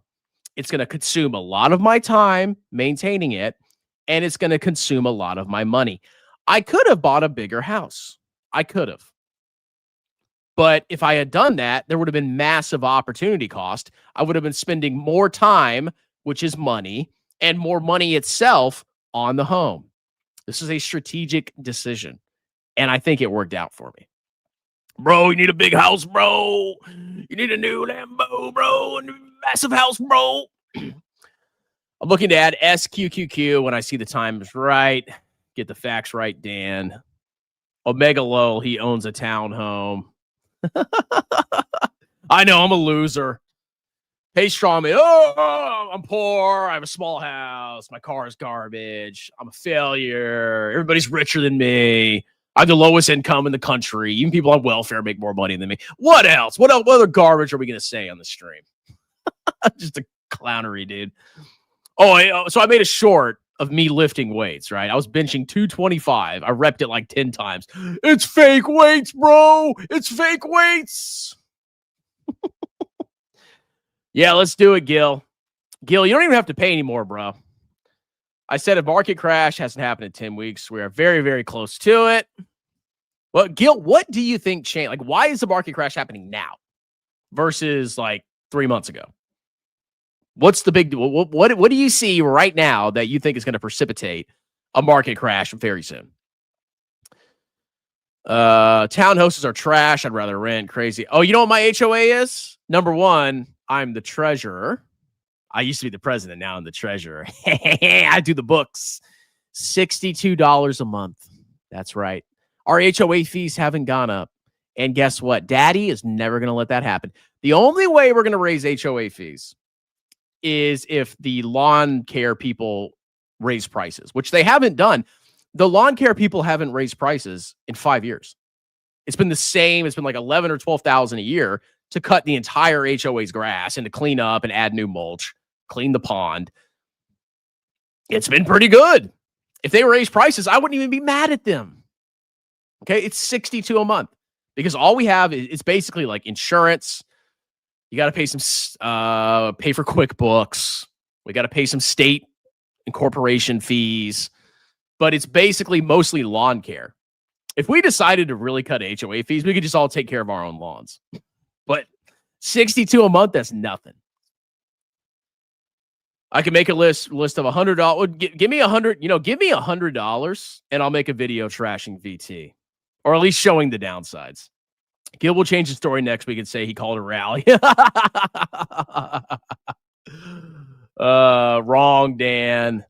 [SPEAKER 1] It's going to consume a lot of my time maintaining it, and it's going to consume a lot of my money. I could have bought a bigger house. I could have. But if I had done that, there would have been massive opportunity cost. I would have been spending more time, which is money, and more money itself on the home. This is a strategic decision, and I think it worked out for me. Bro, you need a big house, bro. You need a new Lambo, bro. A massive house, bro. I'm looking to add SQQQ when I see the time is right. Get the facts right, Dan. Omega Lowell, he owns a townhome. I know, I'm a loser. Hey, Strongman. Oh, I'm poor. I have a small house. My car is garbage. I'm a failure. Everybody's richer than me. I have the lowest income in the country. Even people on welfare make more money than me. What else? What other garbage are we going to say on the stream? Just a clownery, dude. So I made a short of me lifting weights, right? I was benching 225. I repped it like 10 times. It's fake weights, bro. It's fake weights. Yeah, let's do it, Gil. Gil, you don't even have to pay anymore, bro. I said a market crash hasn't happened in 10 weeks. We are very, very close to it. Well, Gil, what do you think changed? Like, why is the market crash happening now versus like 3 months ago? What's the big deal? What do you see right now that you think is going to precipitate a market crash very soon? Townhouses are trash. I'd rather rent. Crazy. Oh, you know what my HOA is? Number 1, I'm the treasurer. I used to be the president. Now I'm the treasurer. I do the books. $62 a month. That's right. Our HOA fees haven't gone up. And guess what? Daddy is never going to let that happen. The only way we're going to raise HOA fees is if the lawn care people raise prices, which they haven't done. The lawn care people haven't raised prices in 5 years. It's been the same. It's been like 11 or 12,000 a year to cut the entire HOA's grass and to clean up and add new mulch, clean the pond. It's been pretty good. If they raise prices, I wouldn't even be mad at them. Okay, it's $62 a month because all we have is basically like insurance. You got to pay pay for QuickBooks. We got to pay some state and corporation fees, but it's basically mostly lawn care. If we decided to really cut HOA fees, we could just all take care of our own lawns. But $62 a month, that's nothing. I can make a list of $100. Give me $100, and I'll make a video trashing VT, or at least showing the downsides. Gil will change the story next week and say he called a rally. Wrong, Dan.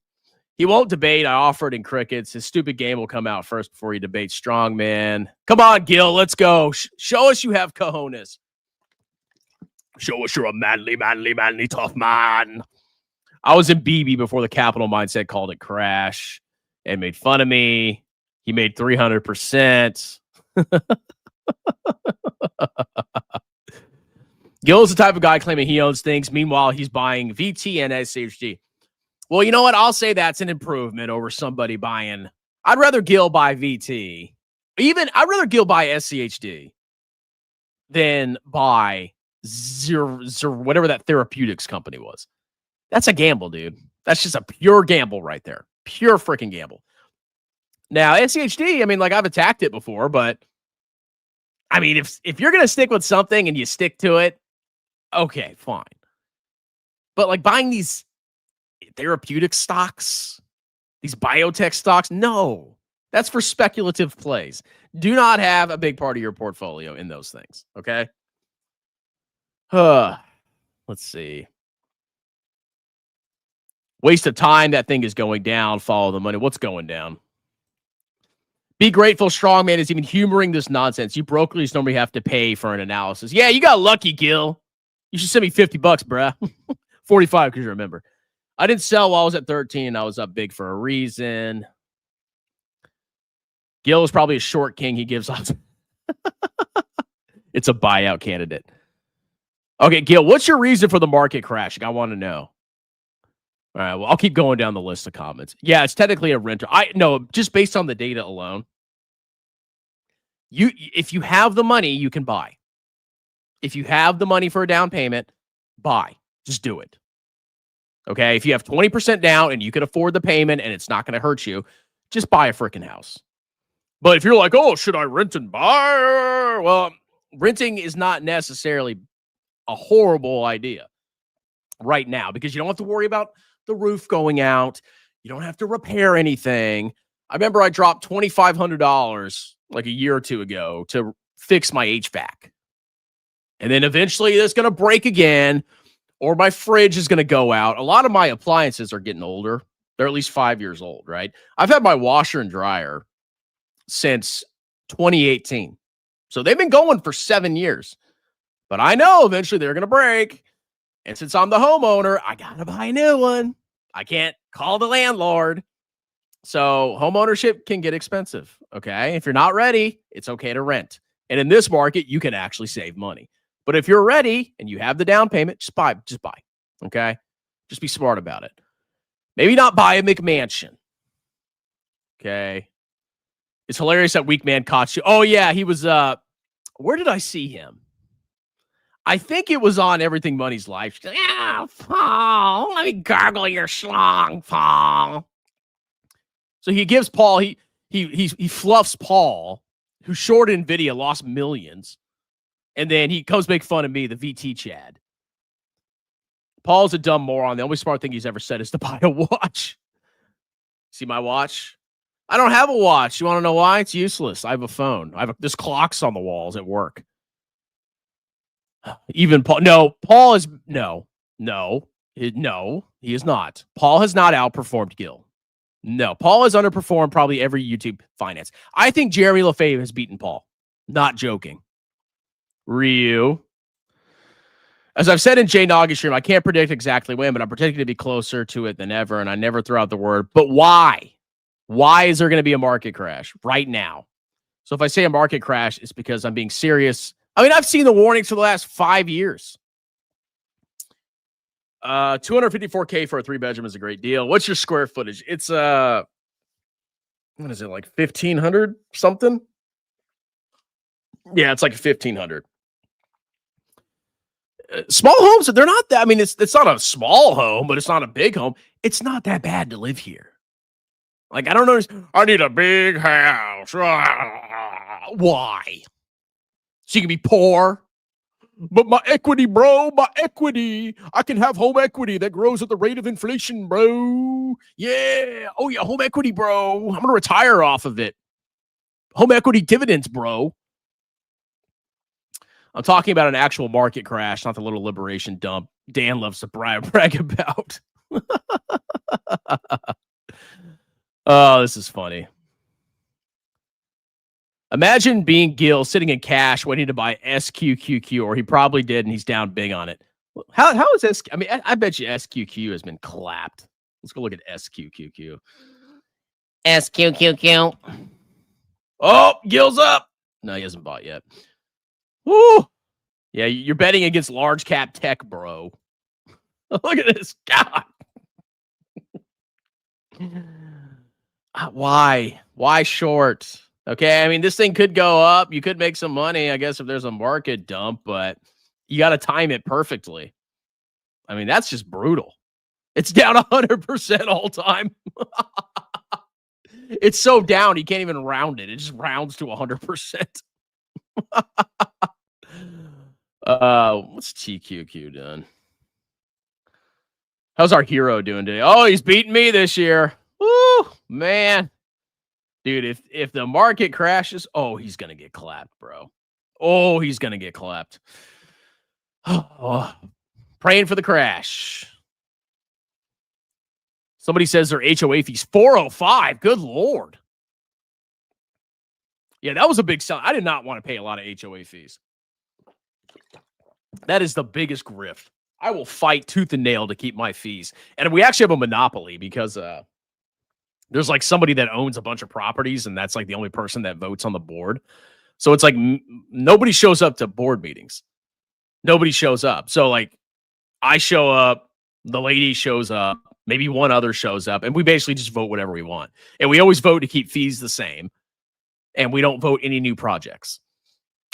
[SPEAKER 1] He won't debate. I offered in crickets. His stupid game will come out first before he debates strongman. Come on, Gil. Let's go. Show us you have cojones. Show us you're a manly tough man. I was in BB before the Capital Mindset called it crash and made fun of me. He made 300%. Gil is the type of guy claiming he owns things. Meanwhile, he's buying VT and SHD. Well, you know what? I'll say that's an improvement over somebody buying. I'd rather Gil buy VT. I'd rather Gil buy SCHD than buy whatever that therapeutics company was. That's a gamble, dude. That's just a pure gamble right there. Pure freaking gamble. Now, SCHD, I mean, like I've attacked it before, but I mean, if you're going to stick with something and you stick to it, okay, fine. But like buying these therapeutic stocks, these biotech stocks, no. That's for speculative plays. Do not have a big part of your portfolio in those things, okay? Let's see. Waste of time. That thing is going down. Follow the money. What's going down? Be grateful. Strongman is even humoring this nonsense. You brokers normally have to pay for an analysis. Yeah, you got lucky, Gil. You should send me $50, bruh. 45 because you remember. I didn't sell while I was at 13. I was up big for a reason. Gil is probably a short king. He gives off. It's a buyout candidate. Okay, Gil, what's your reason for the market crashing? I want to know. All right, well, I'll keep going down the list of comments. Yeah, it's technically a renter. Just based on the data alone. If you have the money, you can buy. If you have the money for a down payment, buy. Just do it. Okay, if you have 20% down and you can afford the payment and it's not going to hurt you, just buy a freaking house. But if you're like, oh, should I rent and buy? Well, renting is not necessarily a horrible idea right now because you don't have to worry about the roof going out. You don't have to repair anything. I remember I dropped $2,500 like a year or two ago to fix my HVAC. And then eventually it's going to break again or my fridge is going to go out. A lot of my appliances are getting older. They're at least 5 years old, right? I've had my washer and dryer since 2018. So they've been going for 7 years. But I know eventually they're going to break. And since I'm the homeowner, I got to buy a new one. I can't call the landlord. So home ownership can get expensive, okay? If you're not ready, it's okay to rent. And in this market, you can actually save money. But if you're ready and you have the down payment, just buy, okay? Just be smart about it. Maybe not buy a McMansion, okay? It's hilarious that Weak Man caught you. Oh, yeah, he was, where did I see him? I think it was on Everything Money's live. She's like, yeah, Paul, let me gargle your schlong, Paul. So he gives Paul, he fluffs Paul, who shorted NVIDIA, lost millions. And then he comes make fun of me, the VT Chad. Paul's a dumb moron. The only smart thing he's ever said is to buy a watch. See my watch? I don't have a watch. You want to know why? It's useless. I have a phone. There's clocks on the walls at work. Even Paul. No, Paul is no, he is not. Paul has not outperformed Gil. No, Paul has underperformed probably every YouTube finance. I think Jeremy Lefebvre has beaten Paul. Not joking. Ryu. As I've said in Jay Naga's stream, I can't predict exactly when, but I'm predicting to be closer to it than ever, and I never throw out the word. But why? Why is there going to be a market crash right now? So if I say a market crash, it's because I'm being serious. I mean, I've seen the warnings for the last 5 years. 254K for a 3-bedroom is a great deal. What's your square footage? It's what is it, like 1,500 something? Yeah, it's like 1,500. Small homes, they're not that. I mean, it's not a small home, but it's not a big home. It's not that bad to live here. Like, I don't know. I need a big house. Why? So you can be poor. But my equity, bro, my equity. I can have home equity that grows at the rate of inflation, bro. Yeah. Oh, yeah, home equity, bro. I'm going to retire off of it. Home equity dividends, bro. I'm talking about an actual market crash, not the little liberation dump Dan loves to brag about. Oh, this is funny. Imagine being Gil sitting in cash waiting to buy SQQQ, or he probably did, and he's down big on it. How is this? I mean, I bet you SQQ has been clapped. Let's go look at SQQQ.
[SPEAKER 2] SQQQ.
[SPEAKER 1] Oh, Gil's up. No, he hasn't bought yet. Woo! Yeah, you're betting against large cap tech, bro. Look at this. God. Why? Why short? Okay, I mean, this thing could go up. You could make some money, I guess, if there's a market dump, but you got to time it perfectly. I mean, that's just brutal. It's down 100% all time. It's so down, you can't even round it. It just rounds to 100%. What's TQQ doing? How's our hero doing today? Oh, he's beating me this year. Woo, man. Dude, if the market crashes, oh, he's going to get clapped, bro. Oh, he's going to get clapped. Oh, praying for the crash. Somebody says their HOA fees, $405. Good Lord. Yeah, that was a big sell. I did not want to pay a lot of HOA fees. That is the biggest grift. I will fight tooth and nail to keep my fees. And we actually have a monopoly because there's like somebody that owns a bunch of properties, and that's like the only person that votes on the board. So it's like nobody shows up to board meetings. Nobody shows up. So like I show up, the lady shows up, maybe one other shows up, and we basically just vote whatever we want. And we always vote to keep fees the same. And we don't vote any new projects.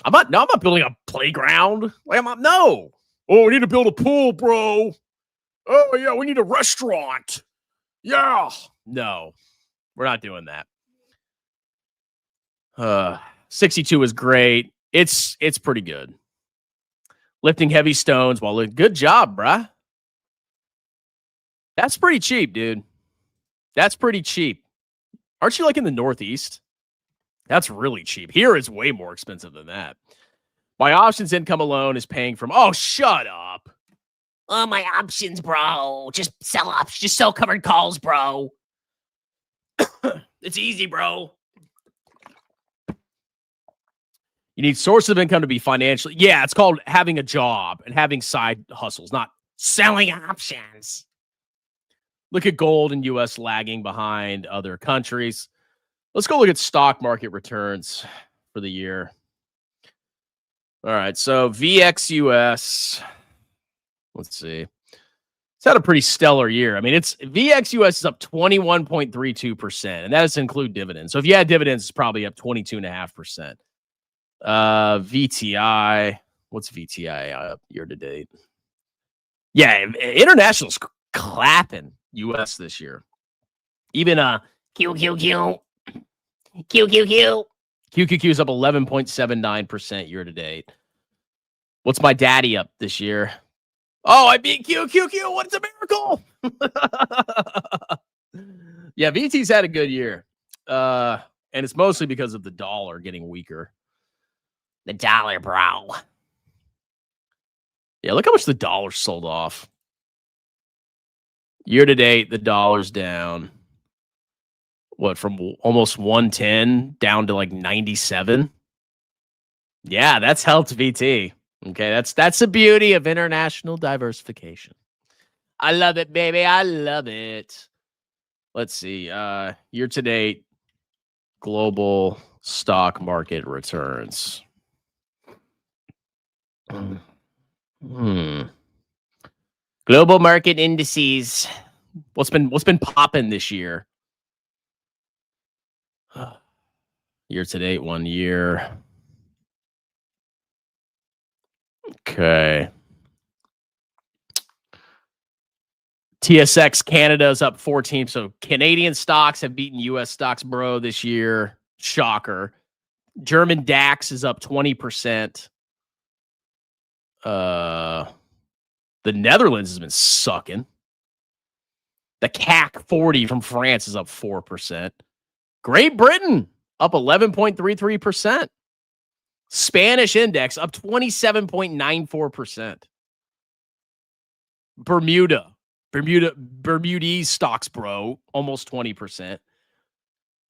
[SPEAKER 1] I'm not building a playground. Like no. Oh, we need to build a pool, bro. Oh yeah, we need a restaurant. Yeah. No, we're not doing that. 62 is great. It's pretty good. Lifting heavy stones while good job, bruh. That's pretty cheap, dude. That's pretty cheap. Aren't you like in the Northeast? That's really cheap. Here it's way more expensive than that. My options income alone is paying from. Oh, shut up.
[SPEAKER 2] Oh, my options, bro. Just sell options. Just sell covered calls, bro.
[SPEAKER 1] It's easy, bro. You need source of income to be financially. Yeah, it's called having a job and having side hustles, not
[SPEAKER 2] selling options.
[SPEAKER 1] Look at gold and U.S. lagging behind other countries. Let's go look at stock market returns for the year. All right, so VXUS. Let's see. It's had a pretty stellar year. I mean, VXUS is up 21.32%, and that doesn't include dividends. So if you had dividends, it's probably up 22.5%. VTI. What's VTI up year to date? Yeah, international's clapping US this year. Even
[SPEAKER 2] QQQ.
[SPEAKER 1] QQQ is up 11.79% year to date. What's my daddy up this year? Oh, I beat QQQ. What's a miracle? Yeah, VT's had a good year. And it's mostly because of the dollar getting weaker.
[SPEAKER 2] The dollar, bro.
[SPEAKER 1] Yeah, look how much the dollar sold off. Year to date, the dollar's down. What, from almost 110 down to like 97? Yeah, that's helped VT. Okay, that's the beauty of international diversification. I love it, baby. I love it. Let's see. Year to date, global stock market returns. Hmm. Global market indices. What's been popping this year? Year to date, 1 year. Okay. TSX Canada is up 14. So Canadian stocks have beaten US stocks, bro, this year. Shocker. German DAX is up 20%. The Netherlands has been sucking. The CAC 40 from France is up 4%. Great Britain up 11.33%. Spanish index up 27.94%. Bermudese stocks, bro, almost 20%.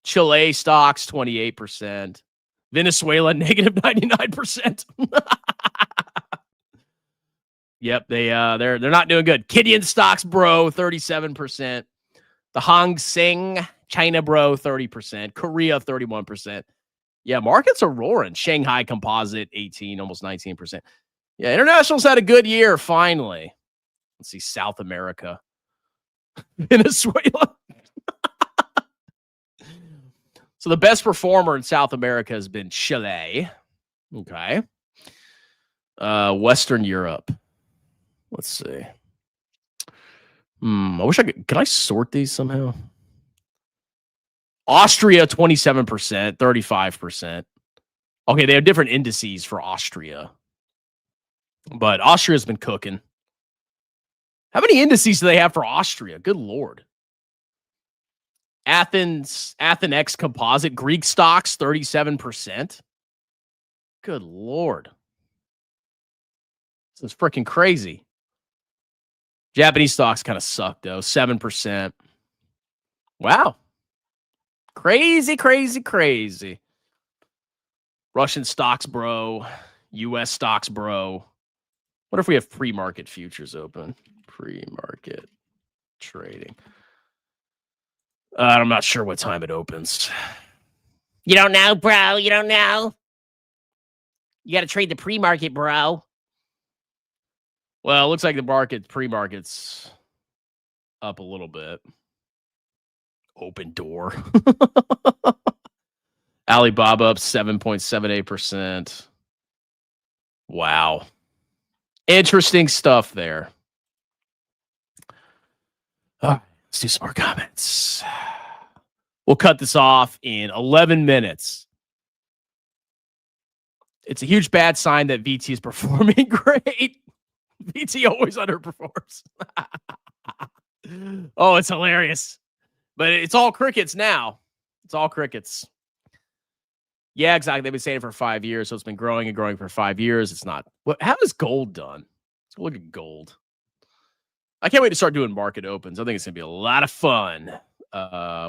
[SPEAKER 1] Chile stocks 28%. Venezuela negative 99%. Yep, they're not doing good. Kenyan stocks, bro, 37%. The Hang Seng, China, bro, 30%. Korea, 31%. Yeah, markets are roaring. Shanghai Composite, 18, almost 19%. Yeah, international's had a good year, finally. Let's see, South America. Venezuela. So the best performer in South America has been Chile. Okay. Western Europe. Let's see. I wish I could I sort these somehow? Austria, 27%, 35%. Okay, they have different indices for Austria. But Austria's been cooking. How many indices do they have for Austria? Good Lord. Athens X Composite, Greek stocks, 37%. Good Lord. This is freaking crazy. Japanese stocks kind of suck, though. 7%. Wow. Crazy, crazy, crazy. Russian stocks, bro. U.S. stocks, bro. What if we have pre-market futures open? Pre-market trading. I'm not sure what time it opens.
[SPEAKER 2] You don't know, bro. You don't know. You got to trade the pre-market, bro.
[SPEAKER 1] Well, it looks like the pre-market's up a little bit. Open door. Alibaba up 7.78%. Wow. Interesting stuff there. All right, let's do some more comments. We'll cut this off in 11 minutes. It's a huge bad sign that VT is performing great. VT always underperforms. Oh, it's hilarious. But it's all crickets now. It's all crickets. Yeah, exactly. They've been saying it for 5 years, so it's been growing and growing for 5 years. It's not. How is gold done? Let's look at gold. I can't wait to start doing market opens. I think it's going to be a lot of fun.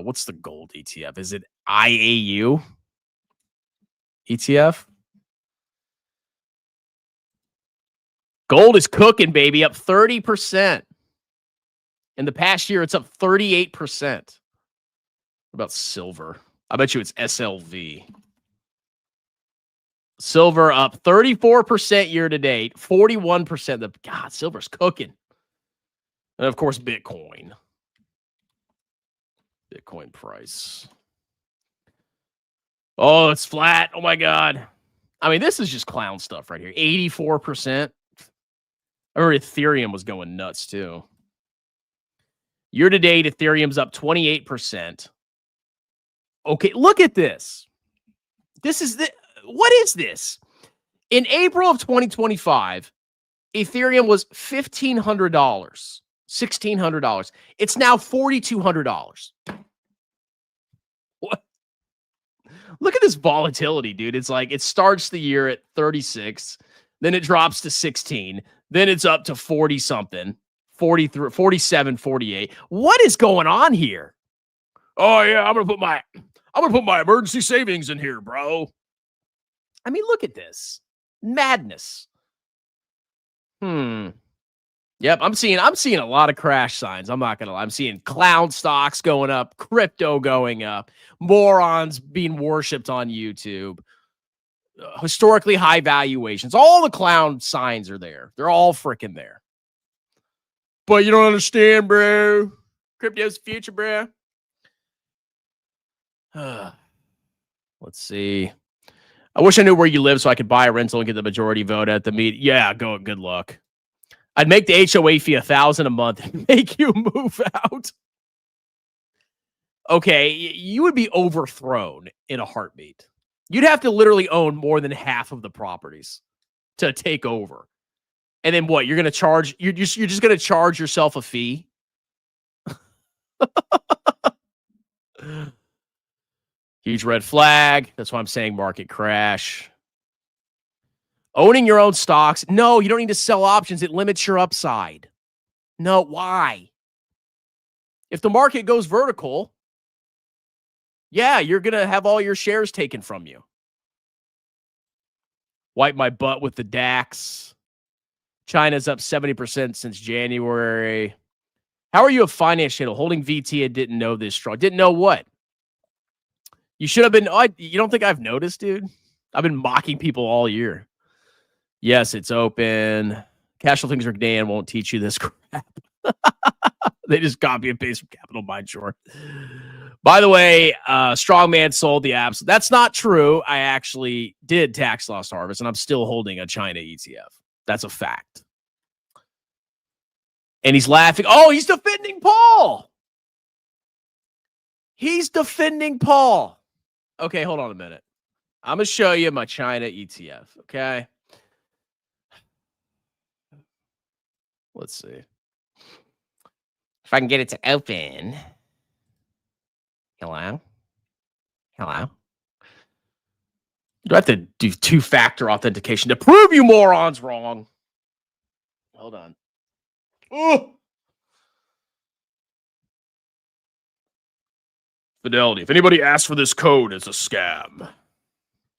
[SPEAKER 1] What's the gold ETF? Is it IAU ETF? Gold is cooking, baby, up 30%. In the past year, it's up 38%. What about silver? I bet you it's SLV. Silver up 34% year to date, 41%. God, silver's cooking. And of course, Bitcoin. Bitcoin price. Oh, it's flat. Oh my God. I mean, this is just clown stuff right here. 84%. I remember Ethereum was going nuts too. Year to date, Ethereum's up 28%. Okay, look at this. What is this? In April of 2025, Ethereum was $1,500, $1,600. It's now $4,200. What? Look at this volatility, dude. It's like it starts the year at 36, then it drops to 16, then it's up to 40 something, 43, 47, 48. What is going on here? Oh yeah, I'm gonna put my emergency savings in here, bro. I mean, look at this madness. Yep, I'm seeing a lot of crash signs. I'm not gonna lie. I'm seeing clown stocks going up, crypto going up, morons being worshipped on YouTube, historically high valuations. All the clown signs are there. They're all freaking there. But you don't understand, bro. Crypto's the future, bro. Let's see. I wish I knew where you live so I could buy a rental and get the majority vote at the meet. Yeah, good luck. I'd make the HOA fee $1,000 a month and make you move out. Okay, you would be overthrown in a heartbeat. You'd have to literally own more than half of the properties to take over. And then what? You're going to charge? You're just going to charge yourself a fee? Huge red flag. That's why I'm saying market crash. Owning your own stocks. No, you don't need to sell options. It limits your upside. No, why? If the market goes vertical, yeah, you're going to have all your shares taken from you. Wipe my butt with the DAX. China's up 70% since January. How are you a finance channel? Holding VT and didn't know this strong. Didn't know what? You should have been. You don't think I've noticed, dude? I've been mocking people all year. Yes, it's open. Cash flow things are Dan won't teach you this crap. They just copy and paste from Capital Mind Short. By the way, Strongman sold the apps. That's not true. I actually did tax loss harvest, and I'm still holding a China ETF. That's a fact. And he's laughing. Oh, he's defending Paul. He's defending Paul. Okay, hold on a minute. I'm going to show you my China ETF, okay? Let's see.
[SPEAKER 2] If I can get it to open. Hello? Hello?
[SPEAKER 1] Do I have to do two-factor authentication to prove you morons wrong? Hold on. Oh! Fidelity. If anybody asks for this code, it's a scam.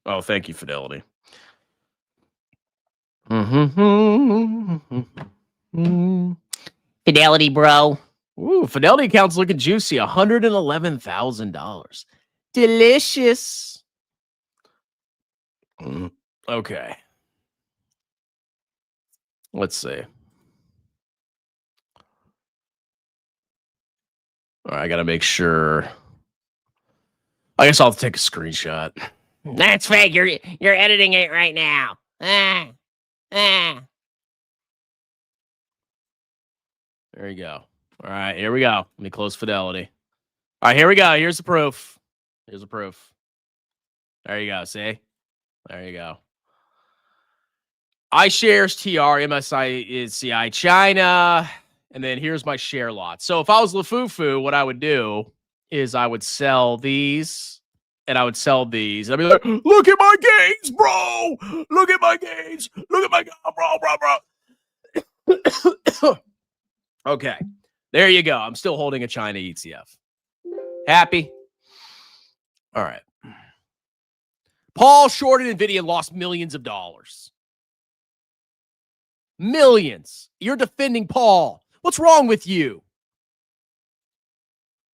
[SPEAKER 1] Oh, thank you, Fidelity.
[SPEAKER 2] Fidelity, bro.
[SPEAKER 1] Ooh, Fidelity account's looking juicy. $111,000. Delicious. Okay. Let's see. All right, I got to make sure. I guess I'll take a screenshot.
[SPEAKER 2] That's fake. You're editing it right now.
[SPEAKER 1] There you go. All right, here we go. Let me close Fidelity. All right, here we go. Here's the proof. Here's the proof. There you go. See? There you go. iShares TR, MSI is CI China. And then here's my share lot. So if I was LaFufu, what I would do is I would sell these and I would sell these. I'd be like, look at my gains, bro. Look at my gains. Look at my bro. Okay. There you go. I'm still holding a China ETF. Happy? All right. Paul shorted NVIDIA and lost millions of dollars. Millions. You're defending Paul. What's wrong with you?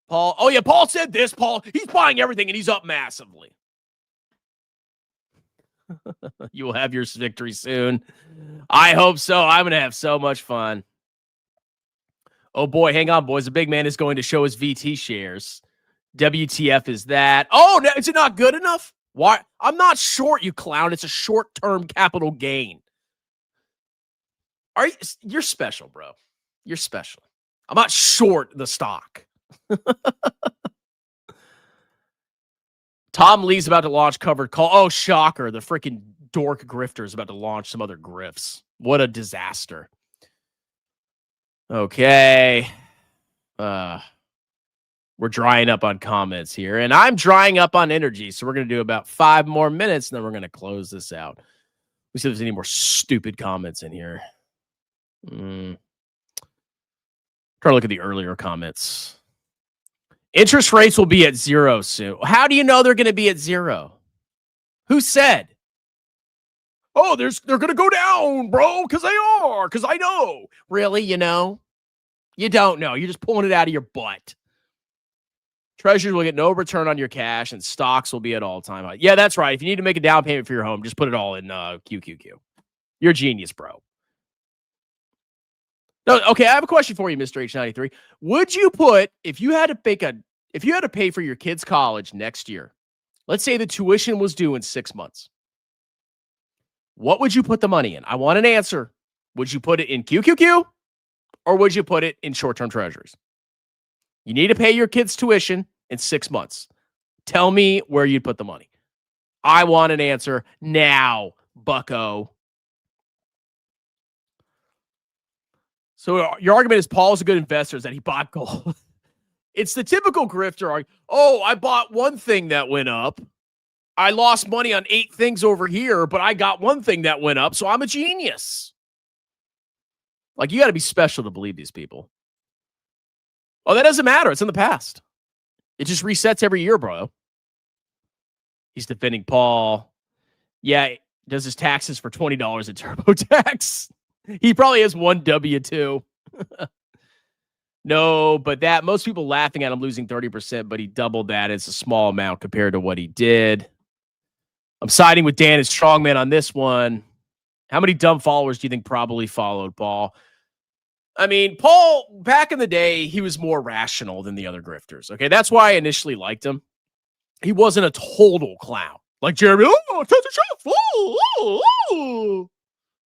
[SPEAKER 1] Paul. Oh, yeah. Paul said this. Paul, he's buying everything and he's up massively. You will have your victory soon. I hope so. I'm going to have so much fun. Oh, boy. Hang on, boys. The big man is going to show his VT shares. WTF is that? Oh, no, is it not good enough? Why? I'm not short, you clown. It's a short-term capital gain. You're special, bro. You're special. I'm not short the stock. Tom Lee's about to launch covered call. Oh, shocker. The freaking dork grifter is about to launch some other grifts. What a disaster. Okay. We're drying up on comments here, and I'm drying up on energy. So we're going to do about 5 more minutes, and then we're going to close this out. Let's see if there's any more stupid comments in here. Try to look at the earlier comments. Interest rates will be at 0 soon. How do you know they're going to be at 0? Who said? Oh, they're going to go down, bro, because they are, because I know. Really, you know? You don't know. You're just pulling it out of your butt. Treasuries will get no return on your cash, and stocks will be at all-time high. Yeah, that's right. If you need to make a down payment for your home, just put it all in QQQ. You're a genius, bro. No, okay, I have a question for you, Mr. H93. Would you put, if you had to pay for your kids' college next year, let's say the tuition was due in 6 months, what would you put the money in? I want an answer. Would you put it in QQQ or would you put it in short-term treasuries? You need to pay your kids' tuition in 6 months. Tell me where you'd put the money. I want an answer now, bucko. So your argument is Paul's a good investor, is that he bought gold. It's the typical grifter. Oh, I bought one thing that went up. I lost money on 8 things over here, but I got one thing that went up, so I'm a genius. Like, you got to be special to believe these people. Oh, that doesn't matter. It's in the past. It just resets every year, bro. He's defending Paul. Yeah, does his taxes for $20 in TurboTax. He probably has one W-2. No, but that most people laughing at him losing 30%, but he doubled that. It's a small amount compared to what he did. I'm siding with Dan as strongman on this one. How many dumb followers do you think probably followed Paul? I mean, Paul, back in the day, he was more rational than the other grifters. Okay, that's why I initially liked him. He wasn't a total clown. Like Jeremy,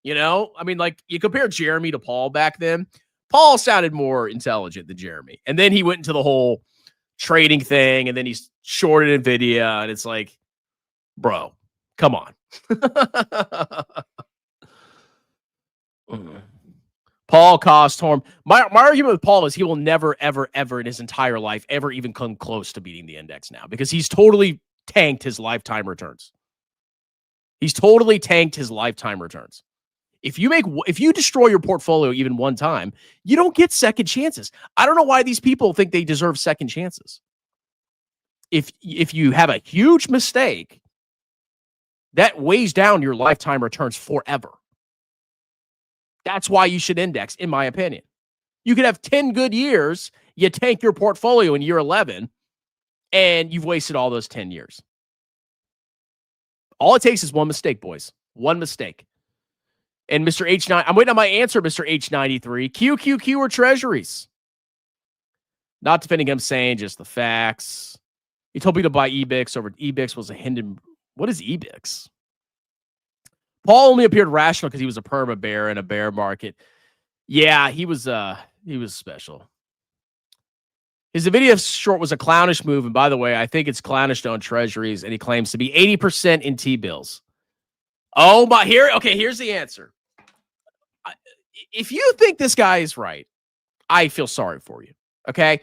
[SPEAKER 1] you know? I mean, like, you compare Jeremy to Paul back then, Paul sounded more intelligent than Jeremy. And then he went into the whole trading thing, and then he's shorted NVIDIA, and it's like, bro, come on. Paul Kostorm. My argument with Paul is he will never, ever, ever in his entire life ever even come close to beating the index now because he's totally tanked his lifetime returns. He's totally tanked his lifetime returns. If you destroy your portfolio even one time, you don't get second chances. I don't know why these people think they deserve second chances. If you have a huge mistake, that weighs down your lifetime returns forever. That's why you should index, in my opinion. You could have 10 good years, you tank your portfolio in year 11, and you've wasted all those 10 years. All it takes is one mistake, boys. One mistake. And Mr. H9, I'm waiting on my answer, Mr. H93. QQQ or treasuries? Not defending him, saying just the facts. He told me to buy EBIX over EBIX was a Hinden. What is EBIX? Paul only appeared rational because he was a perma bear in a bear market. Yeah, he was special. His NVIDIA short was a clownish move. And by the way, I think it's clownish to own treasuries, and he claims to be 80% in T-bills. Oh, my, here's the answer. If you think this guy is right, I feel sorry for you, okay?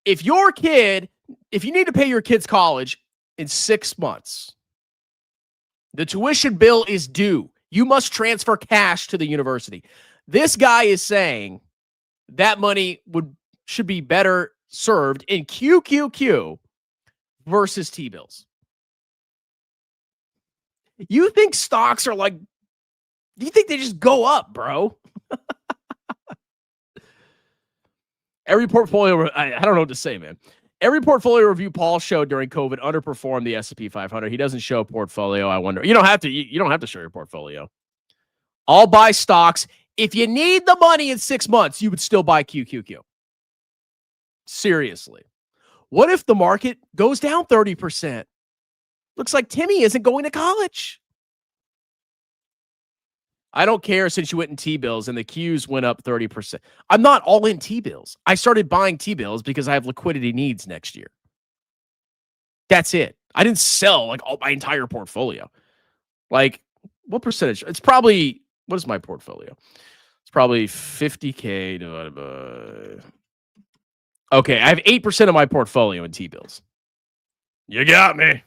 [SPEAKER 1] If you need to pay your kid's college in 6 months, the tuition bill is due. You must transfer cash to the university. This guy is saying that money should be better served in QQQ versus T-bills. You think stocks are like, you think they just go up, bro? Every portfolio, I don't know what to say, man. Every portfolio review Paul showed during COVID underperformed the S&P 500. He doesn't show portfolio. I wonder. You don't have to show your portfolio. I'll buy stocks. If you need the money in 6 months, you would still buy QQQ. Seriously. What if the market goes down 30%? Looks like Timmy isn't going to college. I don't care since you went in T-bills and the Qs went up 30%. I'm not all in T-bills. I started buying T-bills because I have liquidity needs next year. That's it. I didn't sell like all my entire portfolio. Like, what percentage? It's probably, what is my portfolio? It's probably 50K divided by... Okay, I have 8% of my portfolio in T-bills. You got me.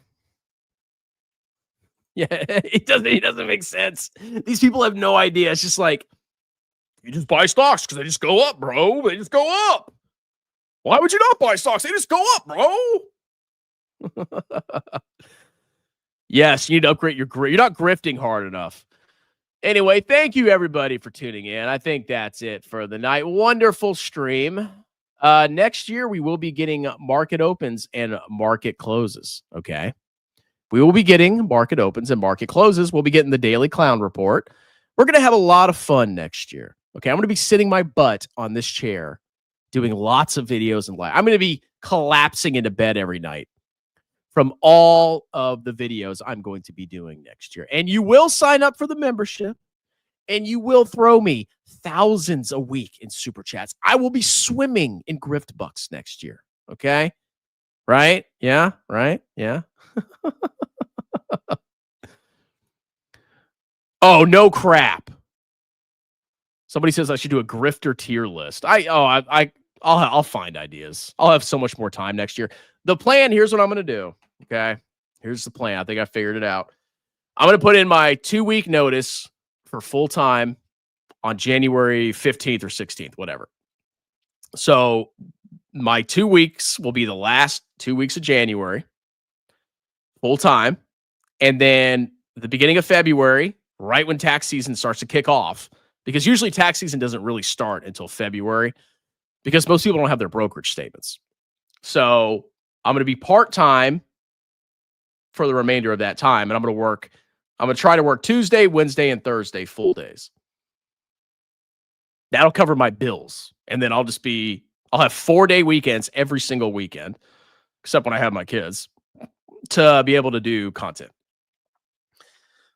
[SPEAKER 1] Yeah, it doesn't make sense. These people have no idea. It's just like, you just buy stocks because they just go up, bro. They just go up. Why would you not buy stocks? They just go up, bro. Yes, you need to upgrade your You're not grifting hard enough. Anyway, thank you everybody for tuning in. I think that's it for the night. Wonderful stream. Next year we will be getting market opens and market closes. Okay. We will be getting market opens and market closes. We'll be getting the daily clown report. We're going to have a lot of fun next year. Okay. I'm going to be sitting my butt on this chair doing lots of videos and live. I'm going to be collapsing into bed every night from all of the videos I'm going to be doing next year. And you will sign up for the membership and you will throw me thousands a week in super chats. I will be swimming in grift bucks next year. Okay. Right? Yeah. Right? Yeah. Oh, no crap. Somebody says I should do a grifter tier list. I'll find ideas. I'll have so much more time next year. The plan, here's what I'm going to do. Okay. Here's the plan. I think I figured it out. I'm going to put in my 2-week notice for full time on January 15th or 16th, whatever. So my 2 weeks will be the last 2 weeks of January, full time. And then the beginning of February, right when tax season starts to kick off, because usually tax season doesn't really start until February because most people don't have their brokerage statements. So I'm going to be part-time for the remainder of that time. And I'm going to try to work Tuesday, Wednesday, and Thursday full days. That'll cover my bills. And then I'll have 4-day weekends every single weekend, except when I have my kids, to be able to do content.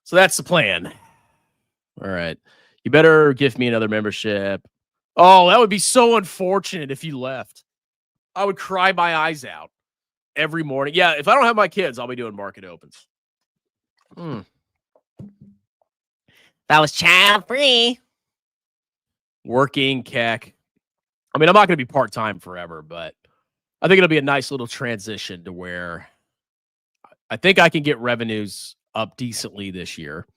[SPEAKER 1] So that's the plan. All right. You better give me another membership. Oh, that would be so unfortunate if you left. I would cry my eyes out every morning. Yeah, if I don't have my kids, I'll be doing market opens.
[SPEAKER 2] That was child free.
[SPEAKER 1] Working keck. I mean, I'm not going to be part-time forever, but I think it'll be a nice little transition to where I think I can get revenues up decently this year.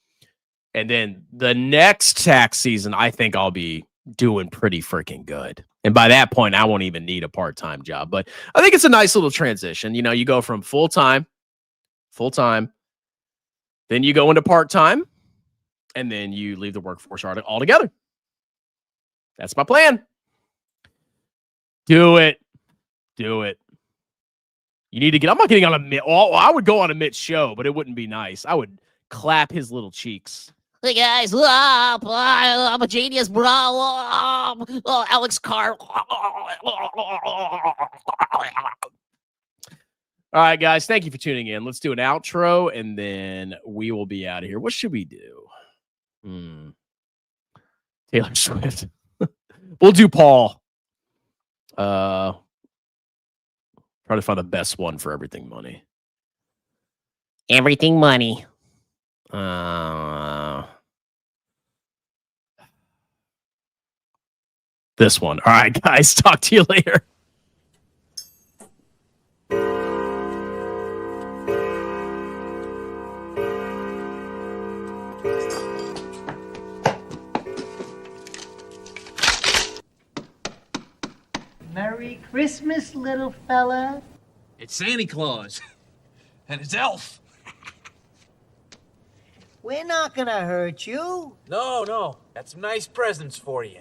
[SPEAKER 1] And then the next tax season, I think I'll be doing pretty freaking good. And by that point, I won't even need a part-time job. But I think it's a nice little transition. You know, you go from full-time, then you go into part-time, and then you leave the workforce altogether. That's my plan. Do it. You need to get, I'm not getting on a Mitt. Oh, I would go on a Mitt show, but it wouldn't be nice. I would clap his little cheeks.
[SPEAKER 2] Hey guys, I'm a genius, bro. Alex Carr.
[SPEAKER 1] All right, guys. Thank you for tuning in. Let's do an outro, and then we will be out of here. What should we do? Taylor Swift. We'll do Paul. Try to find the best one for Everything Money.
[SPEAKER 2] Everything money.
[SPEAKER 1] This one. All right, guys. Talk to you later.
[SPEAKER 3] Merry Christmas, little fella.
[SPEAKER 4] It's Santa Claus and his elf.
[SPEAKER 3] We're not gonna hurt you.
[SPEAKER 4] No, got some nice presents for you.